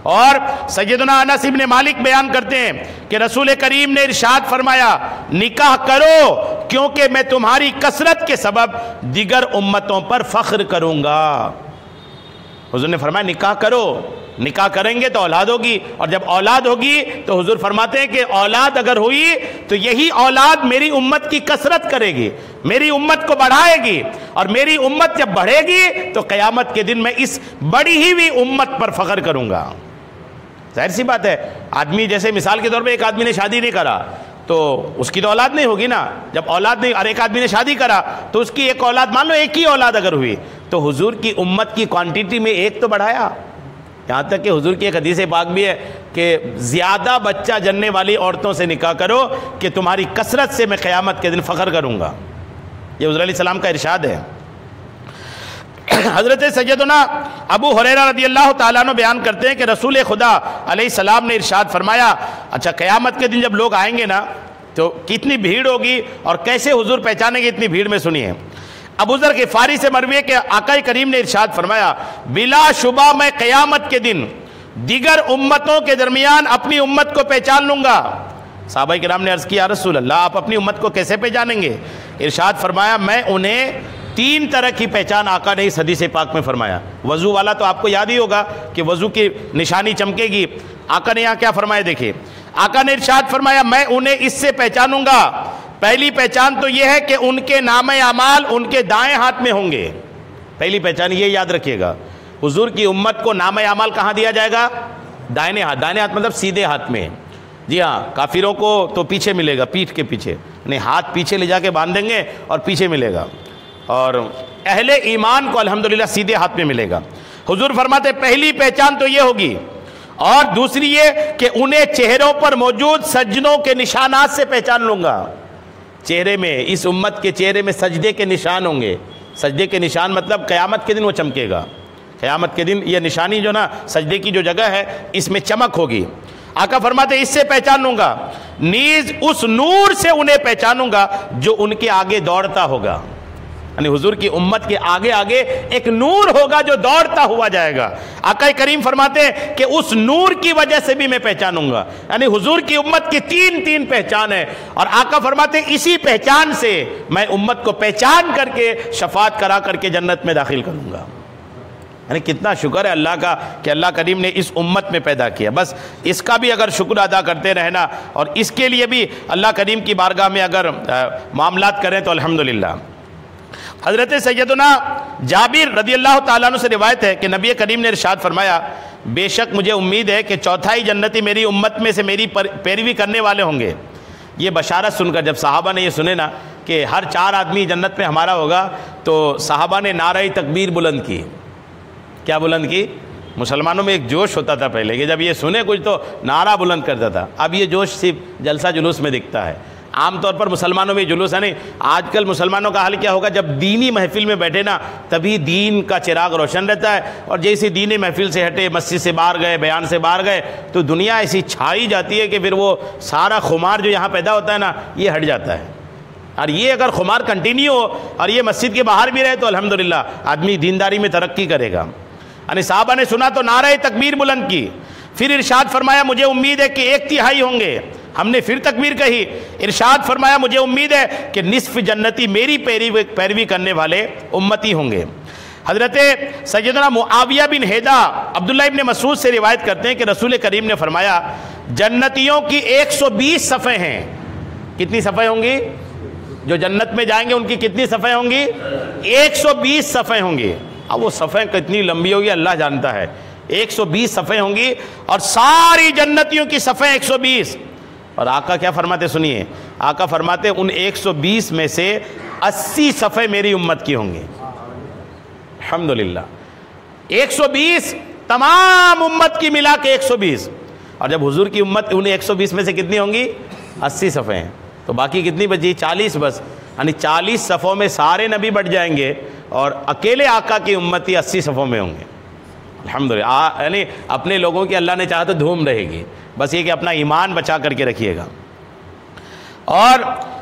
[SPEAKER 1] اور سیدنا انس بن مالک بیان کرتے ہیں کہ رسول کریم نے ارشاد فرمایا نکاح کرو کیونکہ میں تمہاری کثرت کے سبب دیگر امتوں پر فخر کروں گا۔ حضور نے فرمایا نکاح کرو، نکاح کریں گے تو اولاد ہوگی، اور جب اولاد ہوگی تو حضور فرماتے ہیں کہ اولاد اگر ہوئی تو یہی اولاد میری امت کی کثرت کرے گی، میری امت کو بڑھائے گی، اور میری امت جب بڑھے گی تو قیامت کے دن میں اس بڑی ہوئی امت پر فخر کروں گا۔ ظاہر سی بات ہے، آدمی جیسے مثال کے طور پہ ایک آدمی نے شادی نہیں کرا تو اس کی تو اولاد نہیں ہوگی نا، جب اولاد نہیں، اور ایک آدمی نے شادی کرا تو اس کی ایک اولاد، مان لو ایک ہی اولاد اگر ہوئی تو حضور کی امت کی کوانٹیٹی میں ایک تو بڑھایا۔ یہاں تک کہ حضور کی ایک حدیث پاک بھی ہے کہ زیادہ بچہ جننے والی عورتوں سے نکاح کرو کہ تمہاری کثرت سے میں قیامت کے دن فخر کروں گا۔ یہ حضور علیہ السلام کا ارشاد ہے۔ حضرت سیدنا ابو ہریرہ رضی اللہ تعالیٰ عنہ بیان کرتے ہیں کہ رسول خدا علیہ السلام نے ارشاد فرمایا اچھا قیامت کے دن جب لوگ آئیں گے نا تو کتنی بھیڑ ہوگی اور کیسے حضور پہچانیں گے اتنی بھیڑ میں، سنیے۔ ابو ذر غفاری سے مروی ہے کہ آقا کریم نے ارشاد فرمایا بلا شبہ میں قیامت کے دن دیگر امتوں کے درمیان اپنی امت کو پہچان لوں گا۔ صحابہ کرام نے عرض کیا یا رسول اللہ آپ اپنی امت کو کیسے پہچانیں گے؟ ارشاد فرمایا میں انہیں تین طرح کی پہچان آقا نے اس حدیث پاک میں فرمایا۔ وضو والا تو آپ کو یاد ہی ہوگا کہ وضو کی نشانی چمکے گی، آقا نے یہاں کیا فرمایا دیکھیں، آقا نے ارشاد فرمایا میں انہیں اس سے پہچانوں گا، پہلی پہچان تو یہ ہے کہ ان کے نام اعمال ان کے دائیں ہاتھ میں ہوں گے۔ پہلی پہچان یہ یاد رکھیے گا، حضور کی امت کو نام اعمال کہاں دیا جائے گا؟ دائیں ہاتھ، دائیں ہاتھ مطلب سیدھے ہاتھ میں۔ جی ہاں، کافروں کو تو پیچھے ملے گا، پیٹھ کے پیچھے، یعنی ہاتھ پیچھے لے جا کے باندھ دیں گے اور پیچھے ملے گا، اور اہل ایمان کو الحمدللہ سیدھے ہاتھ میں ملے گا۔ حضور فرماتے پہلی پہچان تو یہ ہوگی، اور دوسری یہ کہ انہیں چہروں پر موجود سجدوں کے نشانات سے پہچان لوں گا۔ چہرے میں، اس امت کے چہرے میں سجدے کے نشان ہوں گے۔ سجدے کے نشان مطلب قیامت کے دن وہ چمکے گا، قیامت کے دن یہ نشانی جو نا سجدے کی جو جگہ ہے اس میں چمک ہوگی۔ آقا فرماتے اس سے پہچان لوں گا، نیز اس نور سے انہیں پہچانوں گا جو ان کے آگے دوڑتا ہوگا، یعنی حضور کی امت کے آگے آگے ایک نور ہوگا جو دوڑتا ہوا جائے گا۔ آقا کریم فرماتے ہیں کہ اس نور کی وجہ سے بھی میں پہچانوں گا، یعنی حضور کی امت کی تین پہچان ہے، اور آقا فرماتے ہیں اسی پہچان سے میں امت کو پہچان کر کے شفاعت کرا کر کے جنت میں داخل کروں گا۔ یعنی کتنا شکر ہے اللہ کا کہ اللہ کریم نے اس امت میں پیدا کیا، بس اس کا بھی اگر شکر ادا کرتے رہنا اور اس کے لیے بھی اللہ کریم کی بارگاہ میں اگر معاملات کریں تو الحمدللہ۔ حضرت سیدنا جابر رضی اللہ تعالیٰ عنہ سے روایت ہے کہ نبی کریم نے ارشاد فرمایا بے شک مجھے امید ہے کہ چوتھائی جنتی میری امت میں سے میری پیروی کرنے والے ہوں گے۔ یہ بشارت سن کر جب صحابہ نے یہ سنے نا کہ ہر 4 آدمی جنت میں ہمارا ہوگا تو صحابہ نے نعرہ تکبیر بلند کی۔ کیا بلند کی؟ مسلمانوں میں ایک جوش ہوتا تھا پہلے کہ جب یہ سنے کچھ تو نعرہ بلند کرتا تھا، اب یہ جوش صرف جلسہ جلوس میں دکھتا ہے۔ عام طور پر مسلمانوں میں جلوس ہے نہیں، آج کل مسلمانوں کا حال کیا ہوگا، جب دینی محفل میں بیٹھے نا تبھی دین کا چراغ روشن رہتا ہے، اور جیسے دینی محفل سے ہٹے، مسجد سے باہر گئے، بیان سے باہر گئے تو دنیا ایسی چھائی جاتی ہے کہ پھر وہ سارا خمار جو یہاں پیدا ہوتا ہے نا یہ ہٹ جاتا ہے۔ اور یہ اگر خمار کنٹینیو ہو اور یہ مسجد کے باہر بھی رہے تو الحمدللہ آدمی دینداری میں ترقی کرے گا۔ یعنی صحابہ نے سنا تو نعرہ تکبیر بلند کی، پھر ارشاد فرمایا مجھے امید ہے کہ 1/3 ہوں گے، ہم نے پھر تکبیر کہی، ارشاد فرمایا مجھے امید ہے کہ نصف جنتی میری پیروی کرنے والے امتی ہوں گے۔ حضرت سیدنا معاویہ بن حیدہ عبداللہ ابن مسعود سے روایت کرتے ہیں کہ رسول کریم نے فرمایا جنتیوں کی 120 صفیں ہیں۔ کتنی صفیں ہوں گی؟ جو جنت میں جائیں گے ان کی کتنی صفیں ہوں گی؟ 120 صفیں ہوں گی۔ اب وہ صفیں کتنی لمبی ہوگی اللہ جانتا ہے، 120 صفیں ہوں گی اور ساری جنتیوں کی صفیں 120۔ اور آقا کیا فرماتے سنیے، آقا فرماتے ان 120 میں سے 80 صفیں میری امت کی ہوں گی۔ الحمدللہ 120 تمام امت کی ملا کے 120، اور جب حضور کی امت انہیں 120 میں سے کتنی ہوں گی؟ 80 صفیں ہیں، تو باقی کتنی بچی؟ 40 بس، یعنی 40 صفوں میں سارے نبی بٹ جائیں گے اور اکیلے آقا کی امتی 80 صفوں میں ہوں گے۔ الحمدللہ یعنی اپنے لوگوں کی اللہ نے چاہا تو دھوم رہے گی، بس یہ کہ اپنا ایمان بچا کر کے رکھیے گا۔ اور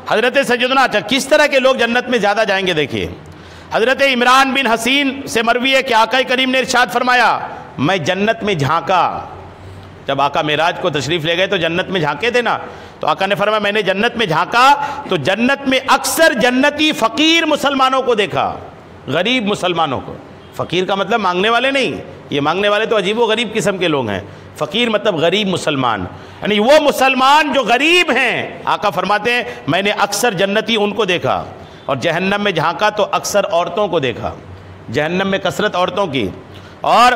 [SPEAKER 1] حضرت سیدنا کس طرح کے لوگ جنت میں زیادہ جائیں گے دیکھیے، حضرت عمران بن حسین سے مروی ہے کہ آقا کریم نے ارشاد فرمایا میں جنت میں جھانکا، جب آقا معراج کو تشریف لے گئے تو جنت میں جھانکے تھے نا، تو آقا نے فرمایا میں نے جنت میں جھانکا تو جنت میں اکثر جنتی فقیر مسلمانوں کو دیکھا، غریب مسلمانوں کو۔ فقیر کا مطلب مانگنے والے نہیں، یہ مانگنے والے تو عجیب و غریب قسم کے لوگ ہیں، فقیر مطلب غریب مسلمان، یعنی وہ مسلمان جو غریب ہیں۔ آقا فرماتے ہیں میں نے اکثر جنتی ان کو دیکھا، اور جہنم میں جھانکا تو اکثر عورتوں کو دیکھا، جہنم میں کثرت عورتوں کی۔ اور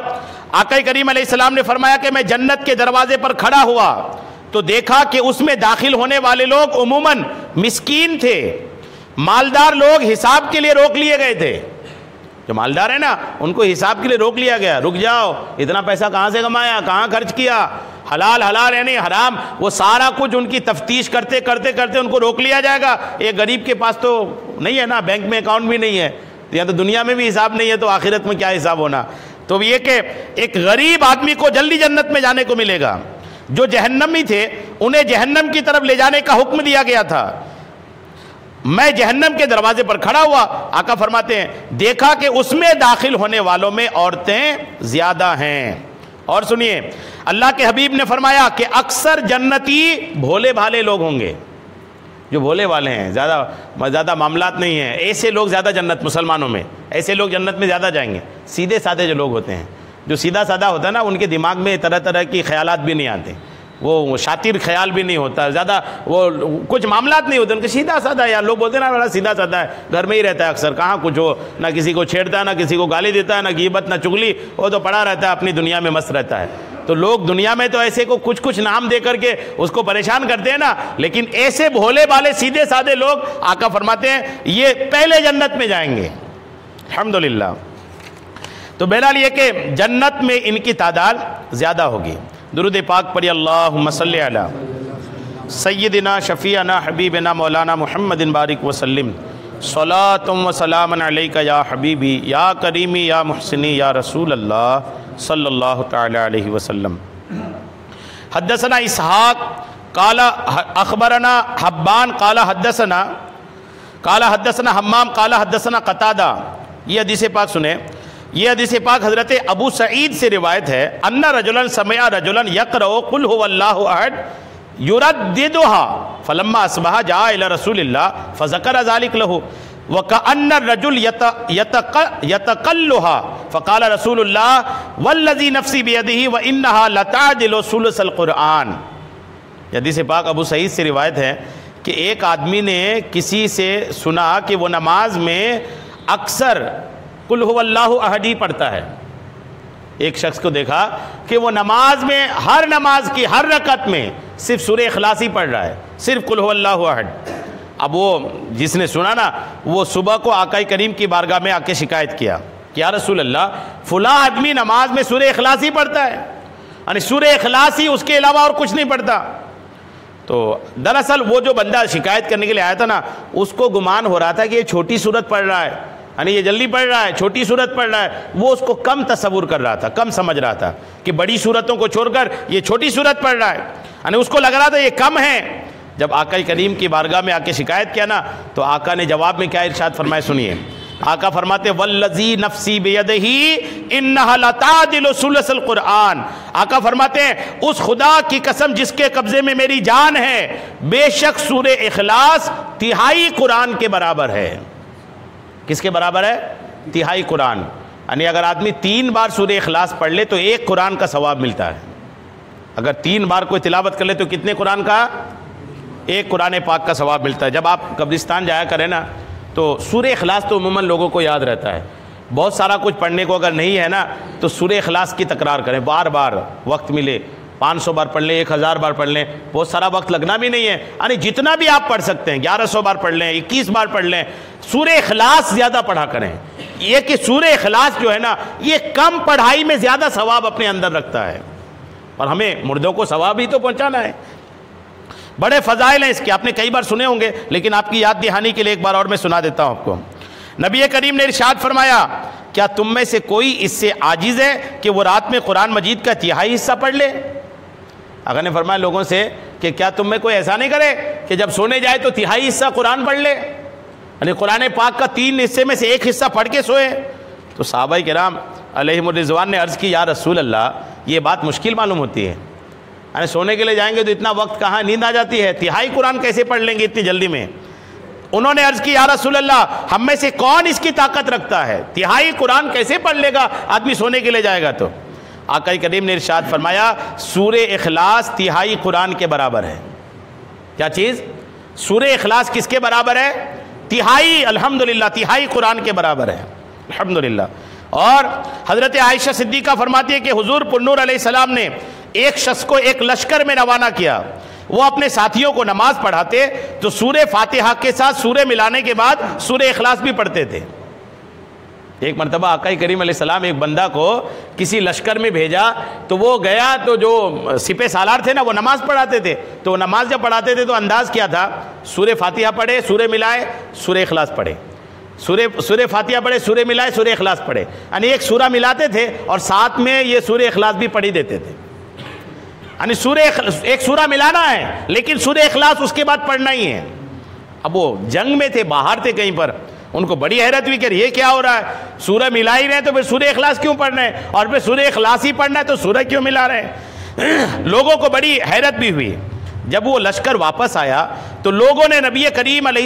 [SPEAKER 1] آقا کریم علیہ السلام نے فرمایا کہ میں جنت کے دروازے پر کھڑا ہوا تو دیکھا کہ اس میں داخل ہونے والے لوگ عموماً مسکین تھے، مالدار لوگ حساب کے لیے روک لیے گئے تھے۔ جو مالدار ہیں نا ان کو حساب کے لیے روک لیا گیا، رک جاؤ اتنا پیسہ کہاں سے کمایا، کہاں خرچ کیا، حلال حلال یعنی حرام، وہ سارا کچھ ان کی تفتیش کرتے کرتے کرتے ان کو روک لیا جائے گا۔ ایک غریب کے پاس تو نہیں ہے نا، بینک میں اکاؤنٹ بھی نہیں ہے، یا تو دنیا میں بھی حساب نہیں ہے تو آخرت میں کیا حساب ہونا۔ تو یہ کہ ایک غریب آدمی کو جلدی جنت میں جانے کو ملے گا۔ جو جہنمی تھے انہیں جہنم کی طرف لے جانے کا حکم دیا گیا تھا۔ میں جہنم کے دروازے پر کھڑا ہوا، آقا فرماتے ہیں دیکھا کہ اس میں داخل ہونے والوں میں عورتیں زیادہ ہیں۔ اور سنیے اللہ کے حبیب نے فرمایا کہ اکثر جنتی بھولے بھالے لوگ ہوں گے، جو بھولے والے ہیں، زیادہ معاملات نہیں ہیں، ایسے لوگ زیادہ جنت، مسلمانوں میں ایسے لوگ جنت میں زیادہ جائیں گے۔ سیدھے سادھے جو لوگ ہوتے ہیں، جو سیدھا سادہ ہوتا ہے نا ان کے دماغ میں طرح طرح کی خیالات بھی نہیں آتے، وہ شاطر خیال بھی نہیں ہوتا، زیادہ وہ کچھ معاملات نہیں ہوتے ان کے، سیدھا سادہ، یا لوگ بولتے ہیں نا بڑا سیدھا سادہ ہے، گھر میں ہی رہتا ہے اکثر، کہاں کچھ ہو، نہ کسی کو چھیڑتا ہے، نہ کسی کو گالی دیتا ہے، نہ غیبت نہ چغلی، وہ تو پڑا رہتا ہے اپنی دنیا میں مست رہتا ہے۔ تو لوگ دنیا میں تو ایسے کو کچھ نام دے کر کے اس کو پریشان کرتے ہیں نا، لیکن ایسے بھولے بالے سیدھے سادے لوگ آقا فرماتے ہیں یہ پہلے جنت میں جائیں گے۔ الحمدللہ۔ تو بہرحال یہ کہ جنت میں ان کی تعداد زیادہ ہوگی۔ درود پاک پڑھی اللہم صلی علی سیدنا شفیعنا حبیبنا مولانا محمد بارک وسلم، صلاۃ و سلام علیک یا حبیبی یا کریمی یا محسنی یا رسول اللہ صلی اللہ تعالی علیہ وسلم۔ حدثنا اسحاق قال اخبرنا حبان قال حدثنا حمام قال حدثنا قتادہ۔ یہ حدیث پاک سنیں، یہ حدیث پاک حضرت ابو سعید سے روایت ہے، ان رجلا سمع رجلا یقرأ قل هو اللہ احد يرددها فلما اصبح جاء الى رسول اللہ فذكر ذلك له وكأن الرجل يتقلها فقال رسول الله والذي نفسي بيده وانها لتعدل ثلث القرآن۔ حدیث پاک ابو سعید سے روایت ہے کہ ایک آدمی نے کسی سے سنا کہ وہ نماز میں اکثر قل هو اللہ احد ہی پڑھتا ہے۔ ایک شخص کو دیکھا کہ وہ نماز میں، ہر نماز کی ہر رکعت میں صرف سورہ اخلاص ہی پڑھ رہا ہے، صرف قل هو اللہ احد۔ اب وہ جس نے سنا نا وہ صبح کو آقا کریم کی بارگاہ میں آ کے شکایت کیا کہ یا رسول اللہ فلاں آدمی نماز میں سورہ اخلاص ہی پڑھتا ہے، یعنی سورہ اخلاص ہی، اس کے علاوہ اور کچھ نہیں پڑھتا۔ تو دراصل وہ جو بندہ شکایت کرنے کے لیے آیا تھا نا اس کو گمان ہو رہا تھا کہ یہ چھوٹی سورت پڑھ رہا ہے، یعنی یہ جلدی پڑھ رہا ہے، چھوٹی سورت پڑھ رہا ہے، وہ اس کو کم تصور کر رہا تھا، کم سمجھ رہا تھا کہ بڑی سورتوں کو چھوڑ کر یہ چھوٹی سورت پڑھ رہا ہے، یعنی اس کو لگ رہا تھا یہ کم ہے۔ جب آقا کریم کی بارگاہ میں آ کے شکایت کیا نا تو آقا نے جواب میں کیا ارشاد فرمایا سنیے. آقا فرماتے والذی نفسی بیدہ انہا لتعدل ثلث القرآن. آقا فرماتے ہیں اس خدا کی قسم جس کے قبضے میں میری جان ہے، بے شک سورہ اخلاص تہائی قرآن کے برابر ہے. کس کے برابر ہے؟ تہائی قرآن. یعنی اگر آدمی 3 بار سورہ اخلاص پڑھ لے تو 1 قرآن کا ثواب ملتا ہے. اگر 3 بار کوئی تلاوت کر لے تو کتنے قرآن کا؟ 1 قرآن پاک کا ثواب ملتا ہے. جب آپ قبرستان جایا کریں نا تو سورہ اخلاص تو عموماً لوگوں کو یاد رہتا ہے. بہت سارا کچھ پڑھنے کو اگر نہیں ہے نا تو سورہ اخلاص کی تکرار کریں بار بار، وقت ملے 500 بار پڑھ لیں، 1000 بار پڑھ لیں. بہت سارا وقت لگنا بھی نہیں ہے، یعنی جتنا بھی آپ پڑھ سکتے ہیں 1100 بار پڑھ لیں، 21 بار پڑھ لیں. سورہ اخلاص زیادہ پڑھا کریں. یہ کہ سورہ اخلاص جو ہے نا یہ کم پڑھائی میں زیادہ ثواب اپنے اندر رکھتا ہے، اور ہمیں مردوں کو ثواب ہی تو پہنچانا ہے. بڑے فضائل ہیں اس کے، آپ نے کئی بار سنے ہوں گے لیکن آپ کی یاد دہانی کے لیے ایک بار اور میں سنا دیتا ہوں آپ کو. نبی کریم نے ارشاد فرمایا کیا تم میں سے کوئی اس سے عاجز ہے کہ وہ رات میں قرآن مجید کا تہائی حصہ پڑھ لے؟ آقا نے فرمایا لوگوں سے کہ کیا تم میں کوئی ایسا نہیں کرے کہ جب سونے جائے تو تہائی حصہ قرآن پڑھ لے، یعنی قرآن پاک کا 3 حصے میں سے 1 حصہ پڑھ کے سوئے. تو صحابہ کرام علیہم الرضوان نے عرض کی یا رسول اللہ یہ بات مشکل معلوم ہوتی ہے، یعنی سونے کے لیے جائیں گے تو اتنا وقت کہاں، نیند آ جاتی ہے، تہائی قرآن کیسے پڑھ لیں گے اتنی جلدی میں؟ انہوں نے عرض کی یا رسول اللہ ہم میں سے کون اس کی طاقت رکھتا ہے، تہائی قرآن کیسے پڑھ لے گا آدمی سونے کے لیے جائے گا؟ تو آقا کریم نے ارشاد فرمایا سورہ اخلاص تہائی قرآن کے برابر ہے. کیا چیز؟ سورہ اخلاص کس کے برابر ہے؟ تہائی. الحمدللہ تہائی قرآن کے برابر ہے الحمدللہ. اور حضرت عائشہ صدیقہ فرماتی ہے کہ حضور پرنور علیہ السلام نے ایک شخص کو ایک لشکر میں روانہ کیا، وہ اپنے ساتھیوں کو نماز پڑھاتے تو سورہ فاتحہ کے ساتھ سورہ ملانے کے بعد سورہ اخلاص بھی پڑھتے تھے. ایک مرتبہ آقا کریم علیہ السلام ایک بندہ کو کسی لشکر میں بھیجا تو وہ گیا تو جو سپہ سالار تھے نا وہ نماز پڑھاتے تھے، تو وہ نماز جب پڑھاتے تھے تو انداز کیا تھا سورہ فاتحہ پڑھے سورہ ملائے سورہ اخلاص پڑھے، سورہ فاتحہ پڑھے سورہ ملائے سورہ اخلاص پڑھے، یعنی ایک سورہ ملاتے تھے اور ساتھ میں یہ سورہ اخلاص بھی پڑھی دیتے تھے. یعنی ایک سورہ ملانا ہے لیکن سورہ اخلاص اس کے بعد پڑھنا ہی ہے. اب وہ جنگ میں تھے، باہر تھے کہیں پر، ان کو بڑی حیرت ہوئی کہ یہ کیا ہو رہا ہے، سورہ ملا ہی رہے تو پھر سورہ اخلاص کیوں پڑھ رہے ہیں، اور پھر سورہ اخلاص ہی پڑھنا ہے تو سورہ کیوں ملا رہے ہیں؟ لوگوں کو بڑی حیرت بھی ہوئی. جب وہ لشکر واپس آیا تو لوگوں نے نبی کریم علیہ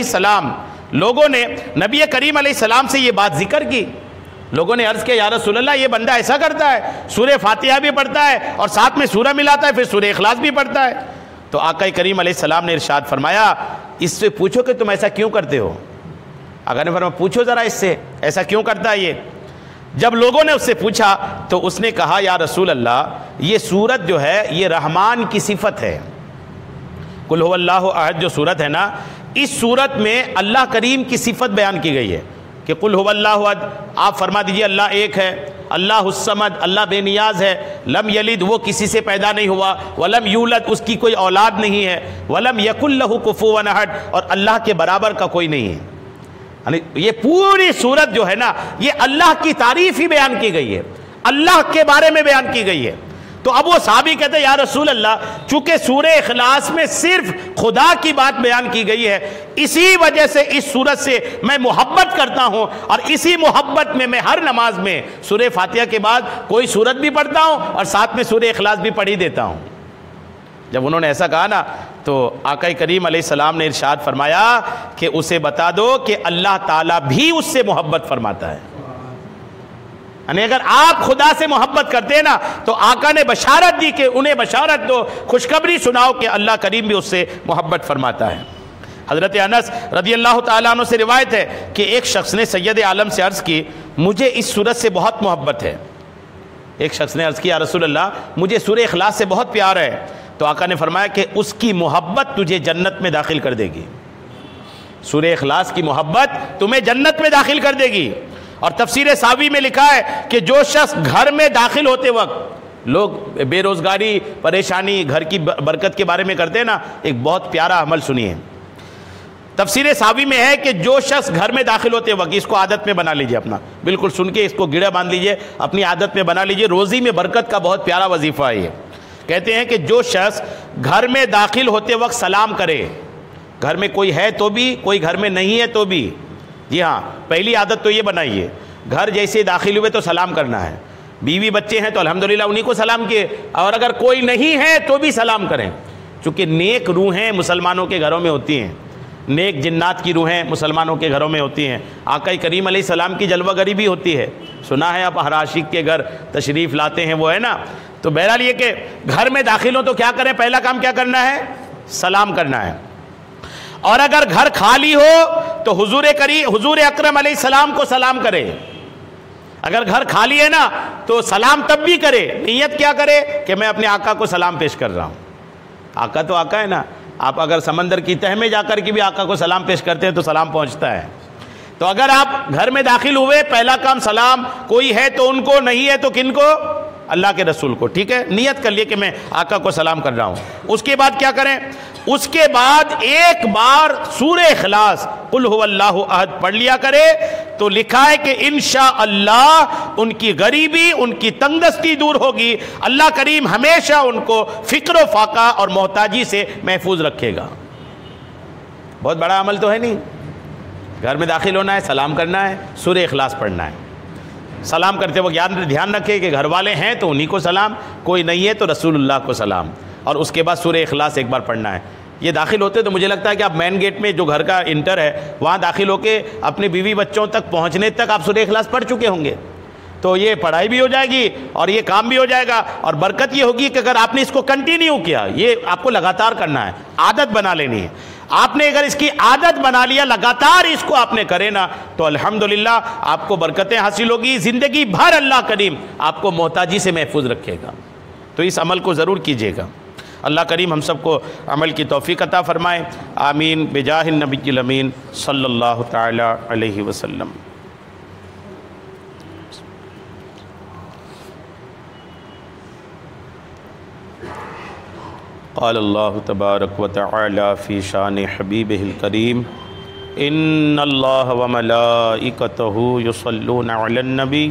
[SPEAKER 1] السلام سے یہ بات ذکر کی. لوگوں نے عرض کیا یا رسول اللہ یہ بندہ ایسا کرتا ہے، سورہ فاتحہ بھی پڑھتا ہے اور ساتھ میں سورہ ملاتا ہے، پھر سورہ اخلاص بھی پڑھتا ہے. تو آقا کریم علیہ السلام نے ارشاد فرمایا اس سے پوچھو کہ تم ایسا کیوں کرتے ہو. آقا نے فرمایا پوچھو ذرا اس سے ایسا کیوں کرتا ہے یہ. جب لوگوں نے اس سے پوچھا تو اس نے کہا یا رسول اللہ یہ سورت جو ہے یہ رحمان کی صفت ہے. قل هو اللہ احد جو سورت ہے نا، اس سورت میں اللہ کریم کی صفت بیان کی گئی ہے کہ قل هو اللہ احد، آپ فرما دیجئے اللہ ایک ہے، اللہ الصمد اللہ بے نیاز ہے، لم یلد وہ کسی سے پیدا نہیں ہوا، ولم یولد اس کی کوئی اولاد نہیں ہے، ولم یکن لہ کفوا احد اور اللہ کے برابر کا کوئی نہیں ہے. یعنی یہ پوری سورت جو ہے نا یہ اللہ کی تعریف ہی بیان کی گئی ہے، اللہ کے بارے میں بیان کی گئی ہے. تو اب وہ صحابی کہتے ہیں یا رسول اللہ چونکہ سورہ اخلاص میں صرف خدا کی بات بیان کی گئی ہے، اسی وجہ سے اس سورت سے میں محبت کرتا ہوں، اور اسی محبت میں ہر نماز میں سورہ فاتحہ کے بعد کوئی سورت بھی پڑھتا ہوں اور ساتھ میں سورہ اخلاص بھی پڑھی دیتا ہوں. جب انہوں نے ایسا کہا نا تو آقا کریم علیہ السلام نے ارشاد فرمایا کہ اسے بتا دو کہ اللہ تعالیٰ بھی اس سے محبت فرماتا ہے. یعنی اگر آپ خدا سے محبت کرتے ہیں نا تو آقا نے بشارت دی کہ انہیں بشارت دو، خوشخبری سناؤ کہ اللہ کریم بھی اس سے محبت فرماتا ہے. حضرت انس رضی اللہ تعالیٰ عنہ سے روایت ہے کہ ایک شخص نے سید عالم سے عرض کی مجھے اس سورت سے بہت محبت ہے. ایک شخص نے عرض کی یا رسول اللہ مجھے سورہ اخلاص سے بہت پیار ہے. تو آقا نے فرمایا کہ اس کی محبت تجھے جنت میں داخل کر دے گی. سورہ اخلاص کی محبت تمہیں جنت میں داخل کر دے گی. اور تفسیر ساوی میں لکھا ہے کہ جو شخص گھر میں داخل ہوتے وقت، لوگ بے روزگاری پریشانی گھر کی برکت کے بارے میں کرتے ہیں نا، ایک بہت پیارا عمل سنیے. تفسیر ساوی میں ہے کہ جو شخص گھر میں داخل ہوتے وقت، اس کو عادت میں بنا لیجئے اپنا، بالکل سن کے اس کو گڑا باندھ لیجئے، اپنی عادت میں بنا لیجئے، روزی میں برکت کا بہت پیارا وظیفہ ہے یہ. کہتے ہیں کہ جو شخص گھر میں داخل ہوتے وقت سلام کرے، گھر میں کوئی ہے تو بھی، کوئی گھر میں نہیں ہے تو بھی، جی ہاں پہلی عادت تو یہ بنائیے، گھر جیسے داخل ہوئے تو سلام کرنا ہے، بیوی بچے ہیں تو الحمدللہ انہی کو سلام کیے، اور اگر کوئی نہیں ہے تو بھی سلام کریں، چونکہ نیک روحیں مسلمانوں کے گھروں میں ہوتی ہیں، نیک جنات کی روحیں مسلمانوں کے گھروں میں ہوتی ہیں، آقا کریم علیہ السلام کی جلوہ گری بھی ہوتی ہے، سنا ہے آپ ہر عاشق کے گھر تشریف لاتے ہیں، وہ ہے نا۔ تو بہرحال یہ کہ گھر میں داخل ہوں تو کیا کریں، پہلا کام کیا کرنا ہے، سلام کرنا ہے، اور اگر گھر خالی ہو تو حضور اکرم علیہ السلام کو سلام کرے، اگر گھر خالی ہے نا تو سلام تب بھی کرے، نیت کیا کرے کہ میں اپنے آقا کو سلام پیش کر رہا ہوں، آقا تو آقا ہے نا، آپ اگر سمندر کی تہ میں جا کر کے بھی آقا کو سلام پیش کرتے ہیں تو سلام پہنچتا ہے، تو اگر آپ گھر میں داخل ہوئے پہلا کام سلام، کوئی ہے تو ان کو، نہیں ہے تو کن کو، اللہ کے رسول کو، ٹھیک ہے، نیت کر لیے کہ میں آقا کو سلام کر رہا ہوں۔ اس کے بعد کیا کریں، اس کے بعد ایک بار سورہ اخلاص قل هو اللہ احد پڑھ لیا کرے، تو لکھا ہے کہ انشاءاللہ ان کی غریبی، ان کی تنگدستی دور ہوگی، اللہ کریم ہمیشہ ان کو فقر و فاقہ اور محتاجی سے محفوظ رکھے گا۔ بہت بڑا عمل تو ہے نہیں، گھر میں داخل ہونا ہے، سلام کرنا ہے، سورہ اخلاص پڑھنا ہے، سلام کرتے وقت دھیان رکھے کہ گھر والے ہیں تو انہی کو سلام، کوئی نہیں ہے تو رسول اللہ کو سلام، اور اس کے بعد سورہ اخلاص ایک بار پڑھنا ہے۔ یہ داخل ہوتے تو مجھے لگتا ہے کہ آپ مین گیٹ میں جو گھر کا انٹر ہے وہاں داخل ہو کے اپنے بیوی بچوں تک پہنچنے تک آپ سورہ اخلاص پڑھ چکے ہوں گے، تو یہ پڑھائی بھی ہو جائے گی اور یہ کام بھی ہو جائے گا، اور برکت یہ ہوگی کہ اگر آپ نے اس کو کنٹینیو کیا، یہ آپ کو لگاتار کرنا ہے، عادت بنا لینی ہے، آپ نے اگر اس کی عادت بنا لیا، لگاتار اس کو آپ نے کرے نا، تو الحمدللہ آپ کو برکتیں حاصل ہوگی، زندگی بھر اللہ کریم آپ کو محتاجی سے محفوظ رکھے گا۔ تو اس عمل کو ضرور کیجیے گا، اللہ کریم ہم سب کو عمل کی توفیق عطا فرمائے، آمین بجاہ النبی الامین صلی اللہ تعالی علیہ وسلم۔ قال اللہ تبارک و تعالی فی شان حبیبہ الکریم ان اللہ وملائکتہ یصلون علی النبی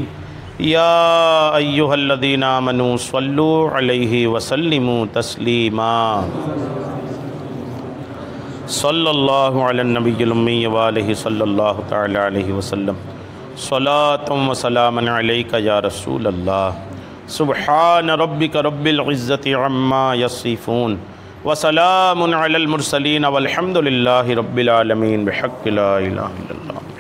[SPEAKER 1] یا ایہا الذین آمنوا صلوا علیہ وسلموا تسلیما۔ صلی اللہ علی النبی الامی وآلہ صلی اللہ تعالی علیہ وسلم، صلاۃ و سلام علیک یا رسول اللہ، سبحان ربک رب العزت عما یصفون وسلام علی المرسلین والحمد للہ رب العالمین بحق لا الہ الا اللہ۔